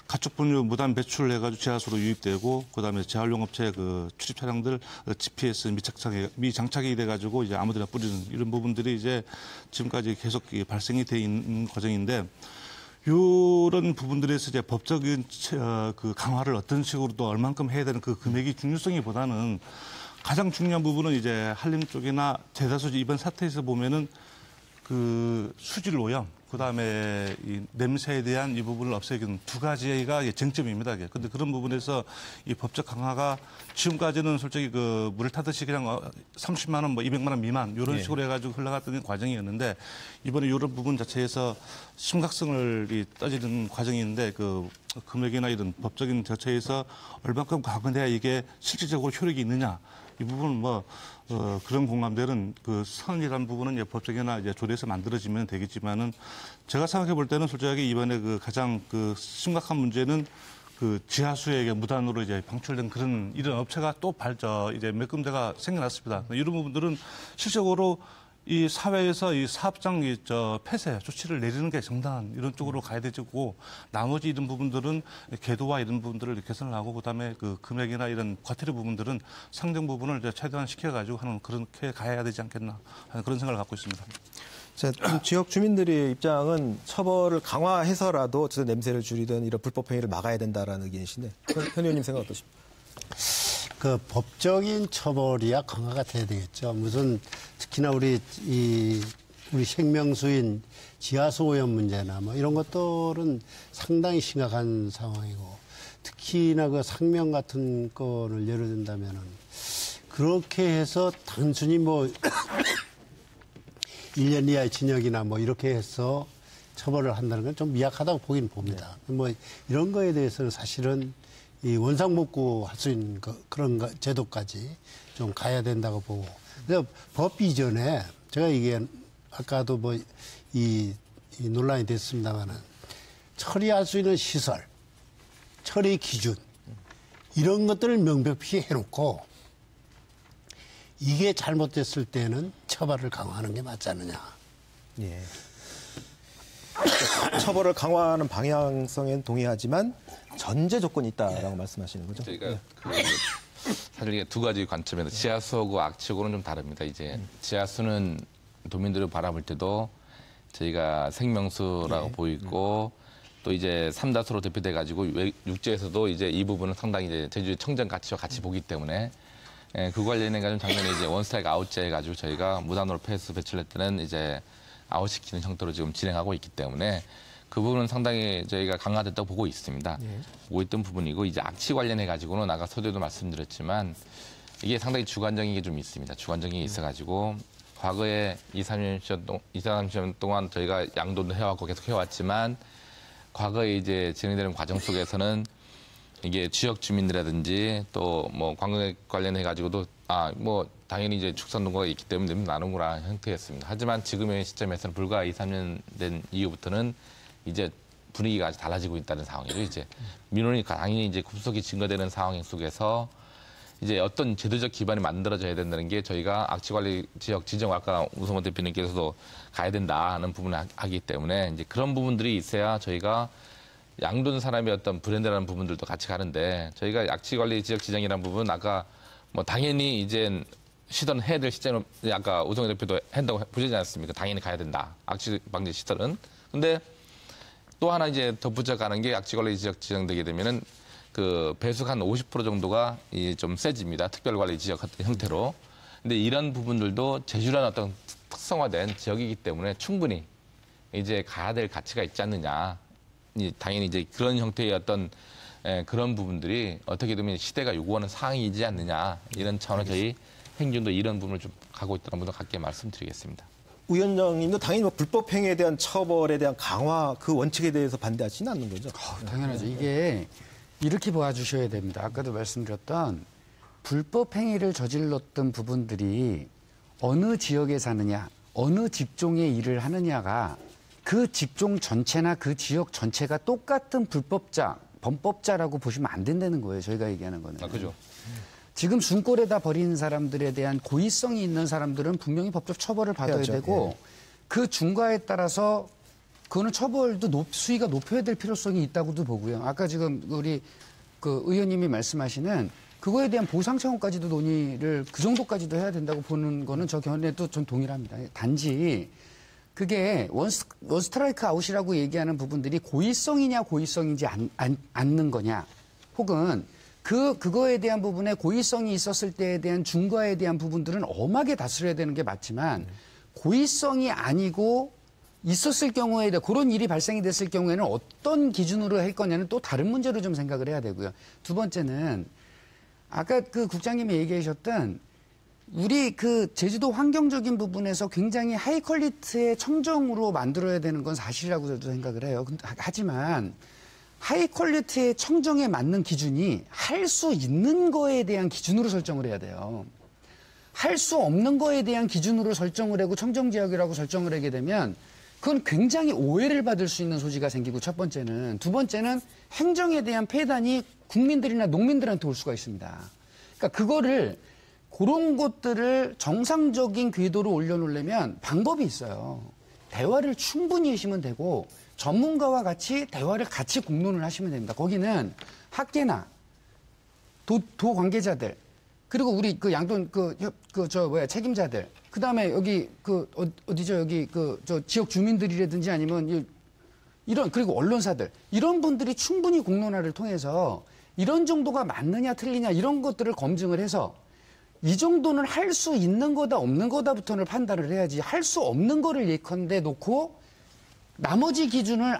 가축 분류 무단 배출해가지고 지하수로 유입되고, 그다음에 재활용업체 출입 차량들 GPS 미장착이 돼가지고 이제 아무데나 뿌리는 이런 부분들이 이제 지금까지 계속 발생이 돼 있는 과정인데, 이런 부분들에서 이제 법적인 강화를 어떤 식으로 또 얼만큼 해야 되는 그 금액이 중요성이보다는 가장 중요한 부분은 이제 한림 쪽이나 대다수 이번 사태에서 보면은 수질 오염, 그다음에 이 냄새에 대한 이 부분을 없애기는 두 가지가 쟁점입니다. 그런데 그런 부분에서 이 법적 강화가 지금까지는 솔직히 물을 타듯이 그냥 30만 원, 200만 원 미만 이런 식으로 해가지고 흘러갔던 과정이었는데 이번에 이런 부분 자체에서 심각성을 따지는 과정인데 금액이나 이런 법적인 절차에서 얼마큼 강화돼야 이게 실질적으로 효력이 있느냐. 이 부분은 그런 공감대는 선이라는 부분은 법적이나 이제 조례에서 만들어지면 되겠지만은 제가 생각해 볼 때는 솔직하게 이번에 가장 심각한 문제는 지하수에 무단으로 이제 방출된 이런 업체가 또 이제 몇 군데가 생겨났습니다. 이런 부분들은 실질적으로 이 사회에서 이 사업장 폐쇄 조치를 내리는 게 정당한 이런 쪽으로 가야 되고 나머지 이런 부분들은 궤도와 이런 부분들을 개선을 하고 그다음에 금액이나 이런 과태료 부분들은 상정 부분을 이제 최대한 시켜가지고 하는 그렇게 가야 되지 않겠나 하는 그런 생각을 갖고 있습니다. 자, 지역 주민들의 입장은 처벌을 강화해서라도 어쨌든 냄새를 줄이든 이런 불법 행위를 막아야 된다라는 의견이신데 현 의원님 생각 어떠십니까? 법적인 처벌이야 강화가 돼야 되겠죠. 무슨 특히나 우리 생명수인 지하수 오염 문제나 이런 것들은 상당히 심각한 상황이고 특히나 상명 같은 건을 예를 든다면은 그렇게 해서 단순히 1년 이하의 징역이나 이렇게 해서 처벌을 한다는 건 좀 미약하다고 보긴 봅니다. 이런 거에 대해서는 사실은 이 원상복구할 수 있는 그런 제도까지 좀 가야 된다고 보고. 그래서 법 이전에 제가 이게 아까도 이 논란이 됐습니다만은 처리할 수 있는 시설, 처리 기준 이런 것들을 명백히 해놓고 이게 잘못됐을 때는 처벌을 강화하는 게 맞지 않느냐. 예. 처벌을 강화하는 방향성엔 동의하지만 전제 조건이 있다라고 말씀하시는 거죠? 저희가 사실 이게 두 가지 관점에서 지하수하고 악취하고는 좀 다릅니다. 이제 지하수는 도민들을 바라볼 때도 저희가 생명수라고 보이고 또 이제 삼다수로 대표돼 가지고 육지에서도 이제 이 부분은 상당히 이제 제주 청정 가치와 같이 보기 때문에 그 관련해 가지고 작년에 이제 원스트라이크 아웃제 해가지고 저희가 무단으로 폐수 배출할 때는 이제 아웃시키는 형태로 지금 진행하고 있기 때문에 그 부분은 상당히 저희가 강화됐다고 보고 있습니다. 보고 있던 부분이고 이제 악취 관련해 가지고는 아까 서두에도 말씀드렸지만 이게 상당히 주관적인 게 좀 있습니다. 주관적인 게 있어가지고 과거에 30년 동안 저희가 양도도 해왔고 계속 해왔지만 과거에 이제 진행되는 과정 속에서는 이게 지역 주민이라든지 또 뭐 관광 관련해 가지고도 뭐 당연히 이제 축산농가가 있기 때문에 나누구나 형태였습니다. 하지만 지금의 시점에서는 불과 2, 3년 된 이후부터는 이제 분위기가 아주 달라지고 있다는 상황이죠. 이제 민원이 당연히 이제 급속히 증가되는 상황 속에서 이제 어떤 제도적 기반이 만들어져야 된다는 게 저희가 악취관리 지역 지정 아까 우성원 대표님께서도 가야 된다는 부분을 하기 때문에 이제 그런 부분들이 있어야 저희가 양돈 사람의 어떤 브랜드라는 부분들도 같이 가는데 저희가 악취관리 지역 지정이라는 부분 아까 뭐 당연히 이제 시설은 해야 될 시점은 아까 우성원 대표도 한다고 보시지 않았습니까? 당연히 가야 된다. 악취 방지 시설은. 근데 또 하나 이제 덧붙여 가는 게 악취관리 지역 지정되게 되면은 그 배수가 한 50% 정도가 좀 세집니다. 특별관리 지역 같은 형태로. 근데 이런 부분들도 제주라는 어떤 특성화된 지역이기 때문에 충분히 이제 가야 될 가치가 있지 않느냐. 당연히 이제 그런 형태의 어떤 그런 부분들이 어떻게 보면 시대가 요구하는 사항이지 않느냐. 이런 차원에서 저희 행정도 이런 부분을 좀 가고 있다는 분도 갖게 말씀드리겠습니다. 위원장님도 당연히 뭐 불법 행위에 대한 처벌에 대한 강화 그 원칙에 대해서 반대하지는 않는 거죠? 당연하죠. 이게 이렇게 봐주셔야 됩니다. 아까도 말씀드렸던 불법 행위를 저질렀던 부분들이 어느 지역에 사느냐, 어느 직종의 일을 하느냐가 그 직종 전체나 그 지역 전체가 똑같은 불법자, 범법자라고 보시면 안 된다는 거예요. 저희가 얘기하는 거는. 그죠. 지금 숨골에다 버리는 사람들에 대한 고의성이 있는 사람들은 분명히 법적 처벌을 받아야 해야죠. 되고 그 중과에 따라서 그거는 처벌도 수위가 높여야 될 필요성이 있다고도 보고요. 아까 지금 우리 그 의원님이 말씀하시는 그거에 대한 보상 차원까지도 논의를 그 정도까지도 해야 된다고 보는 거는 저 견해도 전 동일합니다. 단지 그게 원스트라이크 아웃이라고 얘기하는 부분들이 고의성이냐 고의성이지 않는 거냐 혹은 그거에 대한 부분에 고의성이 있었을 때에 대한 중과에 대한 부분들은 엄하게 다스려야 되는 게 맞지만 고의성이 아니고 있었을 경우에 그런 일이 발생이 됐을 경우에는 어떤 기준으로 할 거냐는 또 다른 문제로 좀 생각을 해야 되고요. 두 번째는 아까 그 국장님이 얘기하셨던 우리 그 제주도 환경적인 부분에서 굉장히 하이 퀄리티의 청정으로 만들어야 되는 건 사실이라고 저도 생각을 해요. 하지만 하이 퀄리티의 청정에 맞는 기준이 할 수 있는 거에 대한 기준으로 설정을 해야 돼요. 할 수 없는 거에 대한 기준으로 설정을 하고 청정지역이라고 설정을 하게 되면 그건 굉장히 오해를 받을 수 있는 소지가 생기고 첫 번째는. 두 번째는 행정에 대한 폐단이 국민들이나 농민들한테 올 수가 있습니다. 그러니까 그거를 그런 것들을 정상적인 궤도로 올려놓으려면 방법이 있어요. 대화를 충분히 하시면 되고 전문가와 같이 대화를 같이 공론을 하시면 됩니다. 거기는 학계나 도 관계자들 그리고 우리 그 양돈 책임자들 그다음에 여기 어디죠 여기 저 지역 주민들이라든지 아니면 이런 그리고 언론사들 이런 분들이 충분히 공론화를 통해서 이런 정도가 맞느냐 틀리냐 이런 것들을 검증을 해서 이 정도는 할 수 있는 거다 없는 거다부터는 판단을 해야지 할 수 없는 거를 예컨대 놓고 나머지 기준을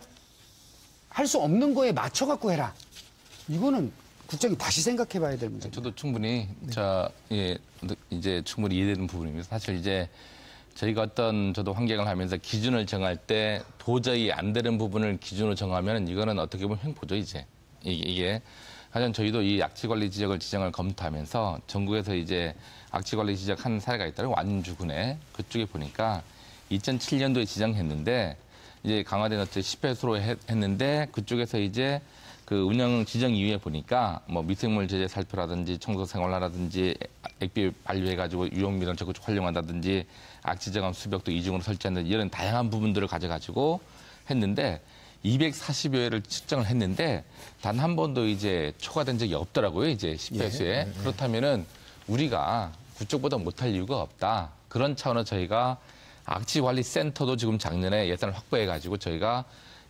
할 수 없는 거에 맞춰 갖고 해라. 이거는 국장이 다시 생각해 봐야 될 문제입니다. 저도 충분히 이제 충분히 이해되는 부분입니다. 사실 이제 저희가 저도 환경을 하면서 기준을 정할 때 도저히 안 되는 부분을 기준으로 정하면 이거는 어떻게 보면 횡포죠, 이제. 이게. 하여튼 저희도 이 악취관리 지역을 지정을 검토하면서 전국에서 이제 악취관리 지역 한 사례가 있다는 완주군에 그쪽에 보니까 2007년도에 지정했는데 이제 강화된 어떤 10회수로 했는데 그쪽에서 이제 그 운영 지정 이후에 보니까 뭐 미생물 제재 살펴라든지 청소 생활화라든지 액비 반류해가지고 유용민원 적극 활용한다든지 악취저감 수벽도 이중으로 설치한다든지 이런 다양한 부분들을 가져가지고 했는데 240여 회를 측정을 했는데 단 한 번도 이제 초과된 적이 없더라고요. 이제 10회수에. 그렇다면은 우리가 그쪽보다 못할 이유가 없다. 그런 차원에서 저희가 악취관리센터도 지금 작년에 예산을 확보해가지고 저희가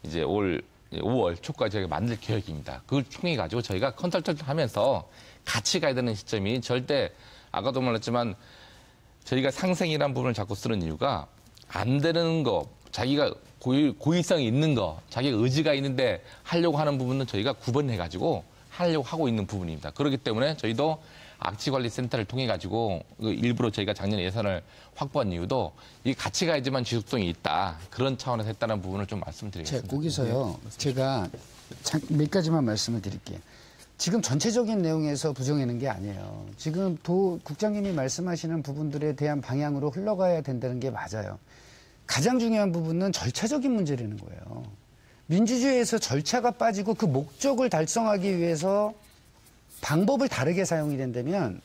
이제 올 5월 초까지 저희가 만들 계획입니다. 그걸 통해가지고 저희가 컨설턴트 하면서 같이 가야 되는 시점이 절대 아까도 말했지만 저희가 상생이라는 부분을 자꾸 쓰는 이유가 안 되는 거 자기가 고의성이 있는 거 자기가 의지가 있는데 하려고 하는 부분은 저희가 구분해가지고 하려고 하고 있는 부분입니다. 그렇기 때문에 저희도 악취관리센터를 통해가지고 일부러 저희가 작년에 예산을 확보한 이유도 이 같이 가야지만 지속성이 있다. 그런 차원에서 했다는 부분을 좀 말씀드리겠습니다. 거기서요. 제가 몇 가지만 말씀을 드릴게요. 지금 전체적인 내용에서 부정하는 게 아니에요. 지금 국장님이 말씀하시는 부분들에 대한 방향으로 흘러가야 된다는 게 맞아요. 가장 중요한 부분은 절차적인 문제라는 거예요. 민주주의에서 절차가 빠지고 그 목적을 달성하기 위해서 방법을 다르게 사용이 된다면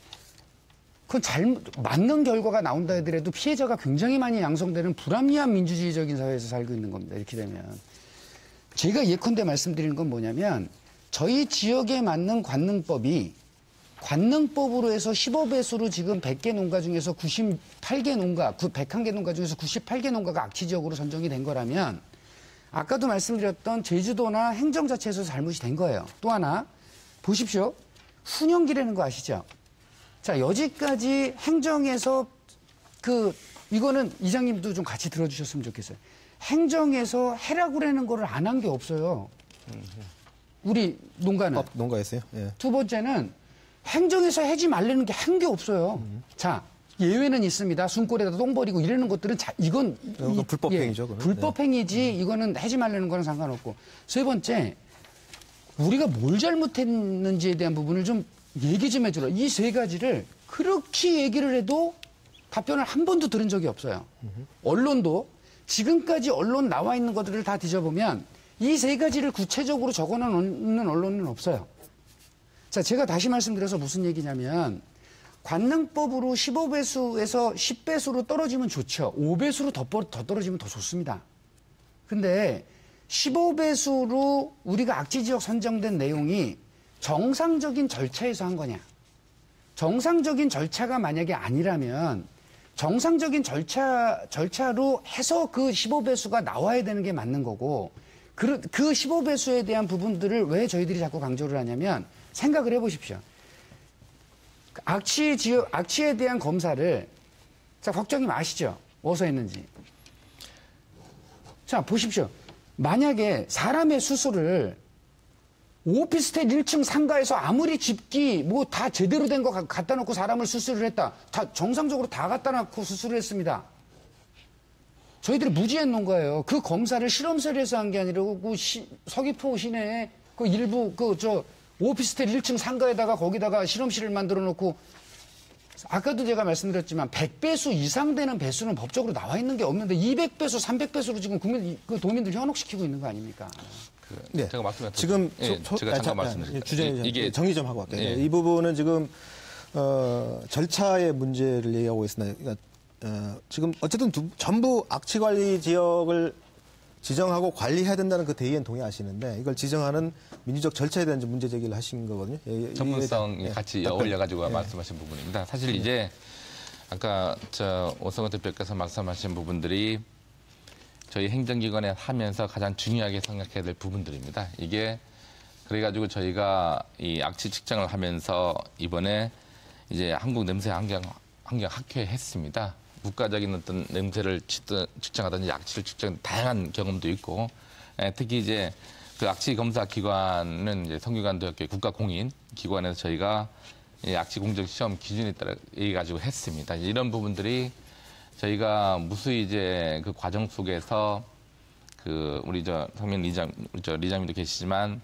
그건 맞는 결과가 나온다 하더라도 피해자가 굉장히 많이 양성되는 불합리한 민주주의적인 사회에서 살고 있는 겁니다. 이렇게 되면. 제가 예컨대 말씀드리는 건 뭐냐면 저희 지역에 맞는 관능법이 관능법으로 해서 15배수로 지금 100개 농가 중에서 98개 농가, 101개 농가 중에서 98개 농가가 악취 지역으로 선정이 된 거라면 아까도 말씀드렸던 제주도나 행정자치에서 잘못이 된 거예요. 또 하나 보십시오. 훈용기라는 거 아시죠? 자, 여지까지 행정에서 이거는 이장님도 좀 같이 들어주셨으면 좋겠어요. 행정에서 해라고 그러는 거를 안 한 게 없어요. 우리 농가는. 농가였어요? 예. 두 번째는 행정에서 하지 말라는 게 한 게 없어요. 자, 예외는 있습니다. 숨골에다 똥 버리고 이러는 것들은 이건 불법행위죠. 예, 불법행위지 이거는 하지 말라는 거랑 상관없고. 세 번째, 우리가 뭘 잘못했는지에 대한 부분을 좀 얘기 좀 해주라. 이 세 가지를 그렇게 얘기를 해도 답변을 한 번도 들은 적이 없어요. 언론도 지금까지 언론 나와 있는 것들을 다 뒤져보면 이 세 가지를 구체적으로 적어놓는 언론은 없어요. 자, 제가 다시 말씀드려서 무슨 얘기냐면 관능법으로 15배수에서 10배수로 떨어지면 좋죠. 5배수로 더 떨어지면 더 좋습니다. 근데 15배수로 우리가 악취지역 선정된 내용이 정상적인 절차에서 한 거냐. 정상적인 절차가 만약에 아니라면 정상적인 절차로 해서 그 15배수가 나와야 되는 게 맞는 거고 그 15배수에 대한 부분들을 왜 저희들이 자꾸 강조를 하냐면 생각을 해보십시오. 악취에 대한 검사를 자, 국장님 아시죠? 어디서 했는지. 자, 보십시오. 만약에 사람의 수술을 오피스텔 1층 상가에서 아무리 집기 뭐 다 제대로 된 거 갖다 놓고 사람을 수술을 했다. 다 정상적으로 다 갖다 놓고 수술을 했습니다. 저희들이 무지했는 거예요. 그 검사를 실험실에서 한 게 아니라 서귀포 시내에 그 일부 오피스텔 1층 상가에다가 거기다가 실험실을 만들어 놓고 아까도 제가 말씀드렸지만 100배수 이상 되는 배수는 법적으로 나와 있는 게 없는데 200배수, 300배수로 지금 도민들 현혹시키고 있는 거 아닙니까? 네. 제가 말씀드렸죠. 지금 제가 잠깐 말씀드릴게요. 주제 이게 정리 좀 하고 할게요. 예. 이 부분은 지금 절차의 문제를 얘기하고 있습니다. 그러니까, 지금 어쨌든 전부 악취관리 지역을 지정하고 관리해야 된다는 그 대의엔 동의하시는데 이걸 지정하는 민주적 절차에 대한 문제 제기를 하신 거거든요. 전문성이 같이 어울려가지고 말씀하신 부분입니다. 사실 이제 아까 오성호 대표께서 말씀하신 부분들이 저희 행정기관에 하면서 가장 중요하게 생각해야 될 부분들입니다. 이게 그래가지고 저희가 이 악취 측정을 하면서 이번에 이제 한국 냄새 환경 학회에 했습니다. 국가적인 어떤 냄새를 측정하든지 악취를 측정 다양한 경험도 있고 특히 이제 그 악취 검사 기관은 이제 성균관대학교 국가공인 기관에서 저희가 악취 공정 시험 기준에 따라 얘기 가지고 했습니다. 이런 부분들이 저희가 무수히 이제 그 과정 속에서 그 우리 성민 리장님도 계시지만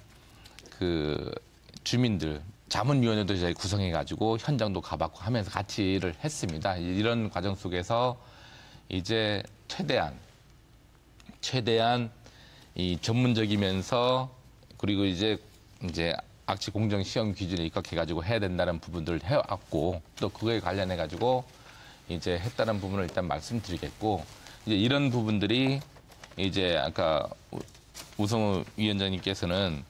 그 주민들 자문위원회도 저희 구성해가지고 현장도 가봤고 하면서 같이 일을 했습니다. 이런 과정 속에서 이제 최대한 이 전문적이면서 그리고 이제 악취 공정 시험 기준에 입각해가지고 해야 된다는 부분들을 해왔고 또 그거에 관련해가지고 이제 했다는 부분을 일단 말씀드리겠고 이제 이런 부분들이 이제 아까 우성우 위원장님께서는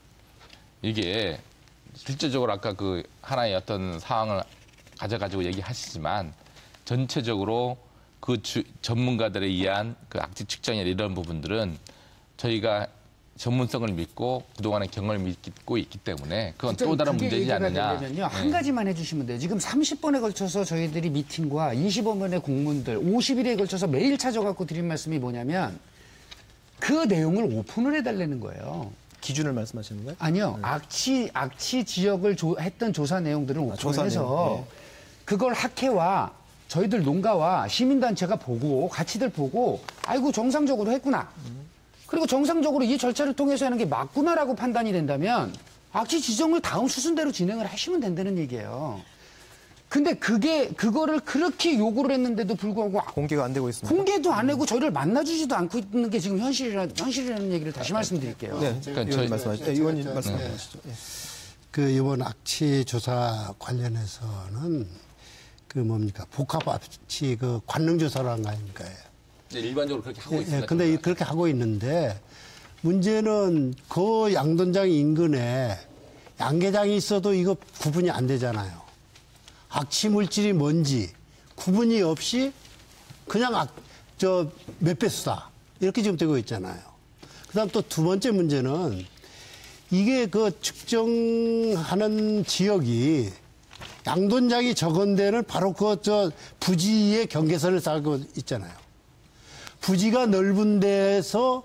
이게 실질적으로 아까 그 하나의 어떤 사항을 가져가지고 얘기하시지만 전체적으로 그 전문가들에 의한 그 악취 측정이나 이런 부분들은 저희가 전문성을 믿고 그동안의 경험을 믿고 있기 때문에 그건 또 다른 문제이지 않느냐. 네. 한 가지만 해주시면 돼요. 지금 30번에 걸쳐서 저희들이 미팅과 25번의 공문들 50일에 걸쳐서 매일 찾아갖고 드린 말씀이 뭐냐면 그 내용을 오픈을 해달라는 거예요. 기준을 말씀하시는 거예요? 아니요. 악취 지역을 했던 조사 내용들을 오픈을 해서 그걸 학회와 저희들 농가와 시민단체가 보고 같이들 보고 아이고 정상적으로 했구나. 그리고 정상적으로 이 절차를 통해서 하는 게 맞구나라고 판단이 된다면 악취 지정을 다음 수순대로 진행을 하시면 된다는 얘기예요. 근데 그거를 그렇게 요구를 했는데도 불구하고 공개가 안 되고 있습니다. 공개도 안 하고 저희를 만나주지도 않고 있는 게 지금 현실이라는 얘기를 다시 말씀드릴게요. 네, 의원님 말씀하시죠. 의원님 말씀하시죠. 그 이번 악취 조사 관련해서는 그 뭡니까 복합 악취 그 관능 조사를 한 거 아닙니까? 네, 일반적으로 그렇게 하고 있습니다. 근데 그렇게 하고 있는데 문제는 그 양돈장 인근에 양계장이 있어도 이거 구분이 안 되잖아요. 악취 물질이 뭔지 구분이 없이 그냥 몇 배수다 이렇게 지금 되고 있잖아요. 그다음 또 두 번째 문제는 이게 그 측정하는 지역이 양돈장이 적은 데는 바로 부지의 경계선을 쌓고 있잖아요. 부지가 넓은 데에서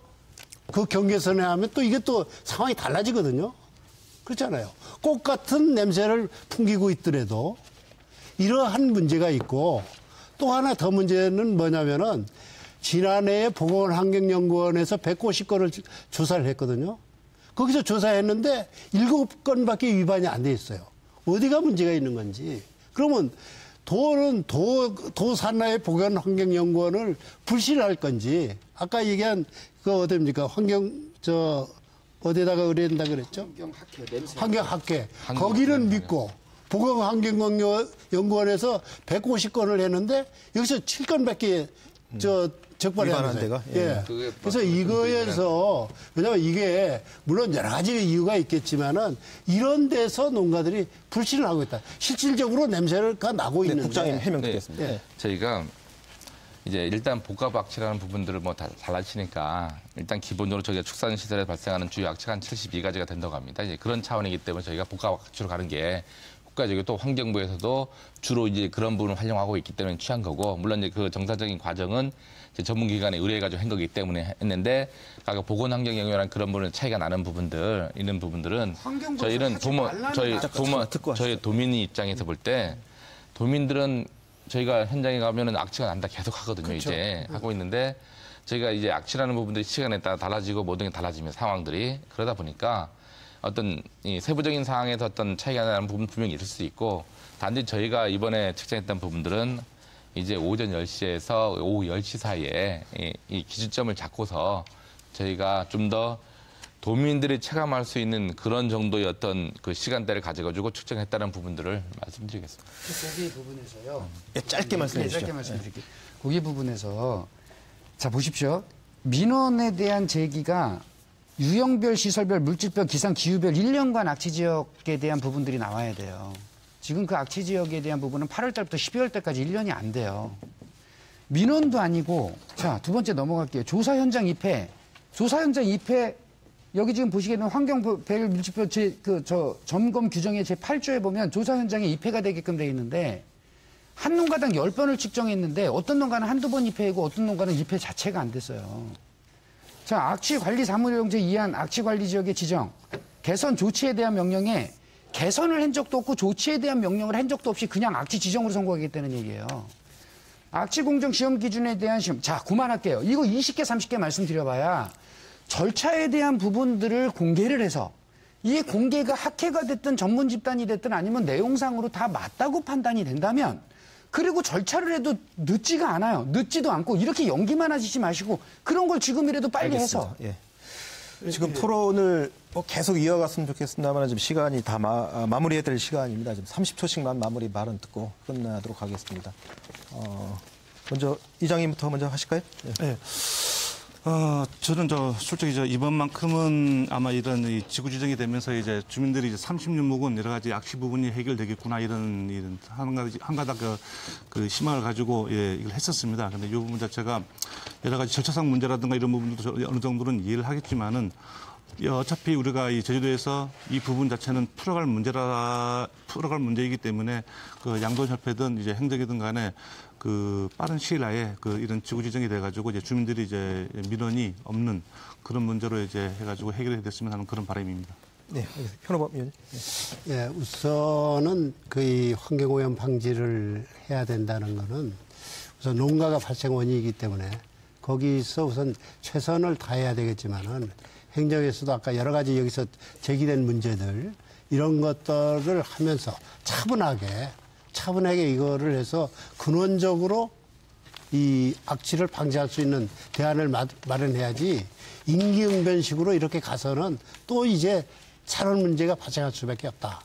그 경계선에 하면 또 이게 또 상황이 달라지거든요. 그렇잖아요. 꽃 같은 냄새를 풍기고 있더라도 이러한 문제가 있고 또 하나 더 문제는 뭐냐면은 지난해에 보건환경연구원에서 150건을 조사를 했거든요. 거기서 조사했는데 7건밖에 위반이 안 돼 있어요. 어디가 문제가 있는 건지. 그러면 도산하의 보건환경연구원을 불신할 건지 아까 얘기한 그 어디입니까? 어디다가 의뢰한다 그랬죠? 환경학회. 거기는 믿고 보건환경연구원에서 150건을 했는데 여기서 7건밖에 적발이 안 됐어요. 예. 그래서 이거에서 왜냐하면 이게 물론 여러 가지 이유가 있겠지만은 이런 데서 농가들이 불신을 하고 있다. 실질적으로 냄새가 나고 있는데. 국장님 해명 드리겠습니다. 네. 저희가 이제 일단 복합 악취라는 부분들을 뭐 다 달라지니까 일단 기본적으로 저희가 축산시설에 발생하는 주요 악취가 한 72가지가 된다고 합니다. 이제 그런 차원이기 때문에 저희가 복합 악취로 가는 게 국가적이고 또 환경부에서도 주로 이제 그런 부분을 활용하고 있기 때문에 취한 거고 물론 이제 그 정상적인 과정은 이제 전문기관에 의뢰해가지고 한 거기 때문에 했는데 각 보건환경영역이랑 그런 부분 차이가 나는 부분들 이런 부분들은 저희는 저희 도민 입장에서 볼 때 도민들은 저희가 현장에 가면은 악취가 난다 계속 하거든요. 그렇죠. 이제 하고 있는데 저희가 이제 악취라는 부분들이 시간에 따라 달라지고 모든 게 달라지면 상황들이 그러다 보니까 어떤 이 세부적인 상황에서 어떤 차이가 나는 부분 분명히 있을 수 있고 단지 저희가 이번에 측정했던 부분들은 이제 오전 10시에서 오후 10시 사이에 이 기준점을 잡고서 저희가 좀 더 도민들이 체감할 수 있는 그런 정도의 어떤 그 시간대를 가져가지고 측정했다는 부분들을 말씀드리겠습니다. 거기 부분에서요. 예, 짧게 말씀해 주시죠. 짧게 말씀드릴게요. 거기 부분에서 자 보십시오. 민원에 대한 제기가 유형별, 시설별, 물질별, 기상, 기후별 1년간 악취 지역에 대한 부분들이 나와야 돼요. 지금 그 악취 지역에 대한 부분은 8월 달부터 12월 달까지 1년이 안 돼요. 민원도 아니고 자, 두 번째 넘어갈게요. 조사 현장 입회. 여기 지금 보시게 되면 환경별 물질별 점검 규정의 제8조에 보면 조사 현장에 입회가 되게끔 되어 있는데 한 농가당 10번을 측정했는데 어떤 농가는 한두 번 입회이고 어떤 농가는 입회 자체가 안 됐어요. 자, 악취관리사무용제 2안 악취관리지역의 지정, 개선 조치에 대한 명령에 개선을 한 적도 없고 조치에 대한 명령을 한 적도 없이 그냥 악취 지정으로 선고하겠다는 얘기예요. 악취공정 시험 기준에 대한 시험. 자, 그만할게요. 이거 20개, 30개 말씀드려봐야 절차에 대한 부분들을 공개를 해서 이게 공개가 학회가 됐든 전문 집단이 됐든 아니면 내용상으로 다 맞다고 판단이 된다면 그리고 절차를 해도 늦지가 않아요. 늦지도 않고 이렇게 연기만 하시지 마시고 그런 걸 지금이라도 빨리 알겠습니다. 해서. 예. 지금 토론을 계속 이어갔으면 좋겠습니다만 지금 시간이 다 마무리해야 될 시간입니다. 지금 30초씩만 마무리 발언 듣고 끝나도록 하겠습니다. 먼저 이장님부터 먼저 하실까요? 네. 저는 솔직히 이번만큼은 아마 이런 지구 지정이 되면서 이제 주민들이 이제 30년 묵은 여러 가지 악취 부분이 해결되겠구나 이런 한 가닥 그 희망을 가지고 이걸 했었습니다. 근데 이 부분 자체가 여러 가지 절차상 문제라든가 이런 부분도 어느 정도는 이해를 하겠지만은 어차피 우리가 이 제주도에서 이 부분 자체는 풀어갈 문제이기 때문에 그 양돈협회든 이제 행정이든 간에 그 빠른 시일 내에 그 이런 지구 지정이 돼가지고 이제 주민들이 이제 민원이 없는 그런 문제로 이제 해가지고 해결이 됐으면 하는 그런 바람입니다. 네, 현호범 의원님. 예, 우선은 그 환경오염 방지를 해야 된다는 거는 우선 농가가 발생 원인이기 때문에 거기서 우선 최선을 다해야 되겠지만은 행정에서도 아까 여러 가지 여기서 제기된 문제들 이런 것들을 하면서 차분하게 이거를 해서 근원적으로 이 악취를 방지할 수 있는 대안을 마련해야지 임기응변식으로 이렇게 가서는 또 이제 새로운 문제가 발생할 수밖에 없다.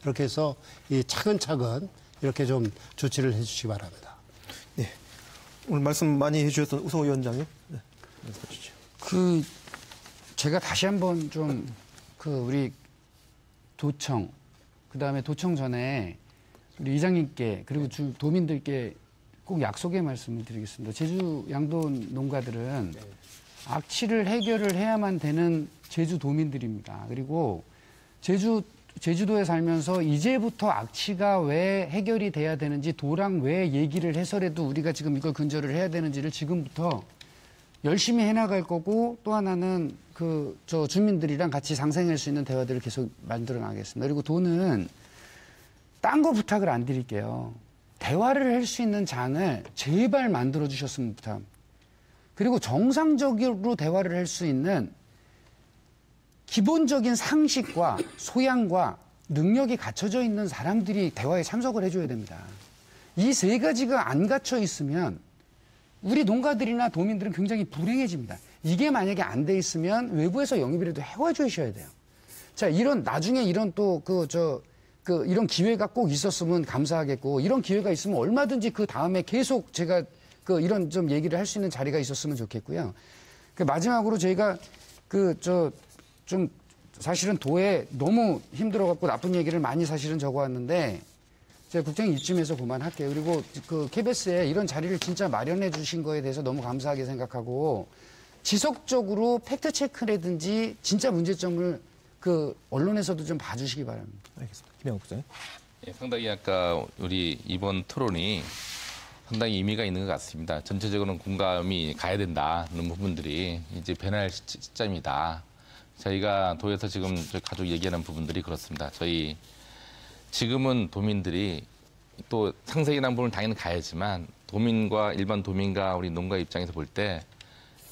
이렇게 해서 이 차근차근 이렇게 좀 조치를 해 주시기 바랍니다. 네. 오늘 말씀 많이 해주셨던 우성호 위원장님. 네. 말씀해 주시죠. 제가 다시 한번 좀 우리 도청, 그다음에 도청 전에 우리 이장님께 그리고 도민들께 꼭 약속의 말씀을 드리겠습니다. 제주 양돈 농가들은 악취를 해결을 해야만 되는 제주 도민들입니다. 그리고 제주도에 살면서 이제부터 악취가 왜 해결이 돼야 되는지 도랑 왜 얘기를 해서라도 우리가 지금 이걸 근절을 해야 되는지를 지금부터 열심히 해나갈 거고, 또 하나는 주민들이랑 같이 상생할 수 있는 대화들을 계속 만들어 나가겠습니다. 그리고 도는 딴 거 부탁을 안 드릴게요. 대화를 할 수 있는 장을 제발 만들어 주셨으면 부탁합니다. 그리고 정상적으로 대화를 할 수 있는 기본적인 상식과 소양과 능력이 갖춰져 있는 사람들이 대화에 참석을 해줘야 됩니다. 이 세 가지가 안 갖춰 있으면 우리 농가들이나 도민들은 굉장히 불행해집니다. 이게 만약에 안 돼 있으면 외부에서 영입이라도 해와주셔야 돼요. 자, 나중에 이런 이런 기회가 꼭 있었으면 감사하겠고, 이런 기회가 있으면 얼마든지 그 다음에 계속 제가 이런 좀 얘기를 할 수 있는 자리가 있었으면 좋겠고요. 마지막으로 저희가 좀 사실은 도에 너무 힘들어갖고 나쁜 얘기를 많이 사실은 적어왔는데, 제가 국장님 이쯤에서 그만할게요. 그리고 KBS에 이런 자리를 진짜 마련해 주신 거에 대해서 너무 감사하게 생각하고, 지속적으로 팩트체크라든지 진짜 문제점을 언론에서도 좀 봐주시기 바랍니다. 알겠습니다. 김영욱 국장님. 예, 상당히 아까 우리 이번 토론이 상당히 의미가 있는 것 같습니다. 전체적으로는 공감이 가야 된다는 부분들이 이제 변할 시점이다. 저희가 도에서 지금 저희 가족 얘기하는 부분들이 그렇습니다. 저희 지금은 도민들이 또 상생이라는 부분을 당연히 가야지만 일반 도민과 우리 농가 입장에서 볼 때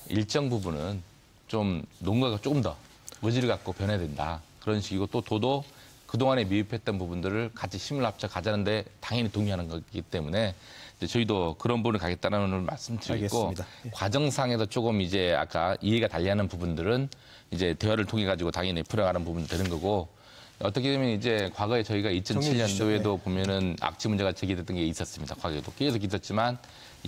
일정 부분은 좀 농가가 조금 더 의지를 갖고 변해야 된다. 그런 식이고, 또 도도 그동안에 미흡했던 부분들을 같이 힘을 합쳐 가자는데 당연히 동의하는 거기 때문에 이제 저희도 그런 부분을 가겠다는 말씀드리고, 알겠습니다. 예. 과정상에서 조금 이제 아까 이해가 달리하는 부분들은 이제 대화를 통해 가지고 당연히 풀어가는 부분이 되는 거고, 어떻게 되면 이제 과거에 저희가 2007년도에도 보면은 악취 문제가 제기됐던 게 있었습니다. 과거에도 계속 있었지만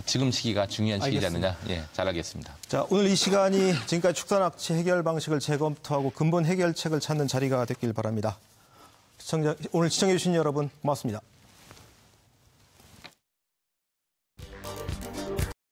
지금 시기가 중요한 시기지 않느냐. 예, 잘 알겠습니다. 자, 오늘 이 시간이 지금까지 축산악취 해결 방식을 재검토하고 근본 해결책을 찾는 자리가 됐길 바랍니다. 오늘 시청해주신 여러분 고맙습니다.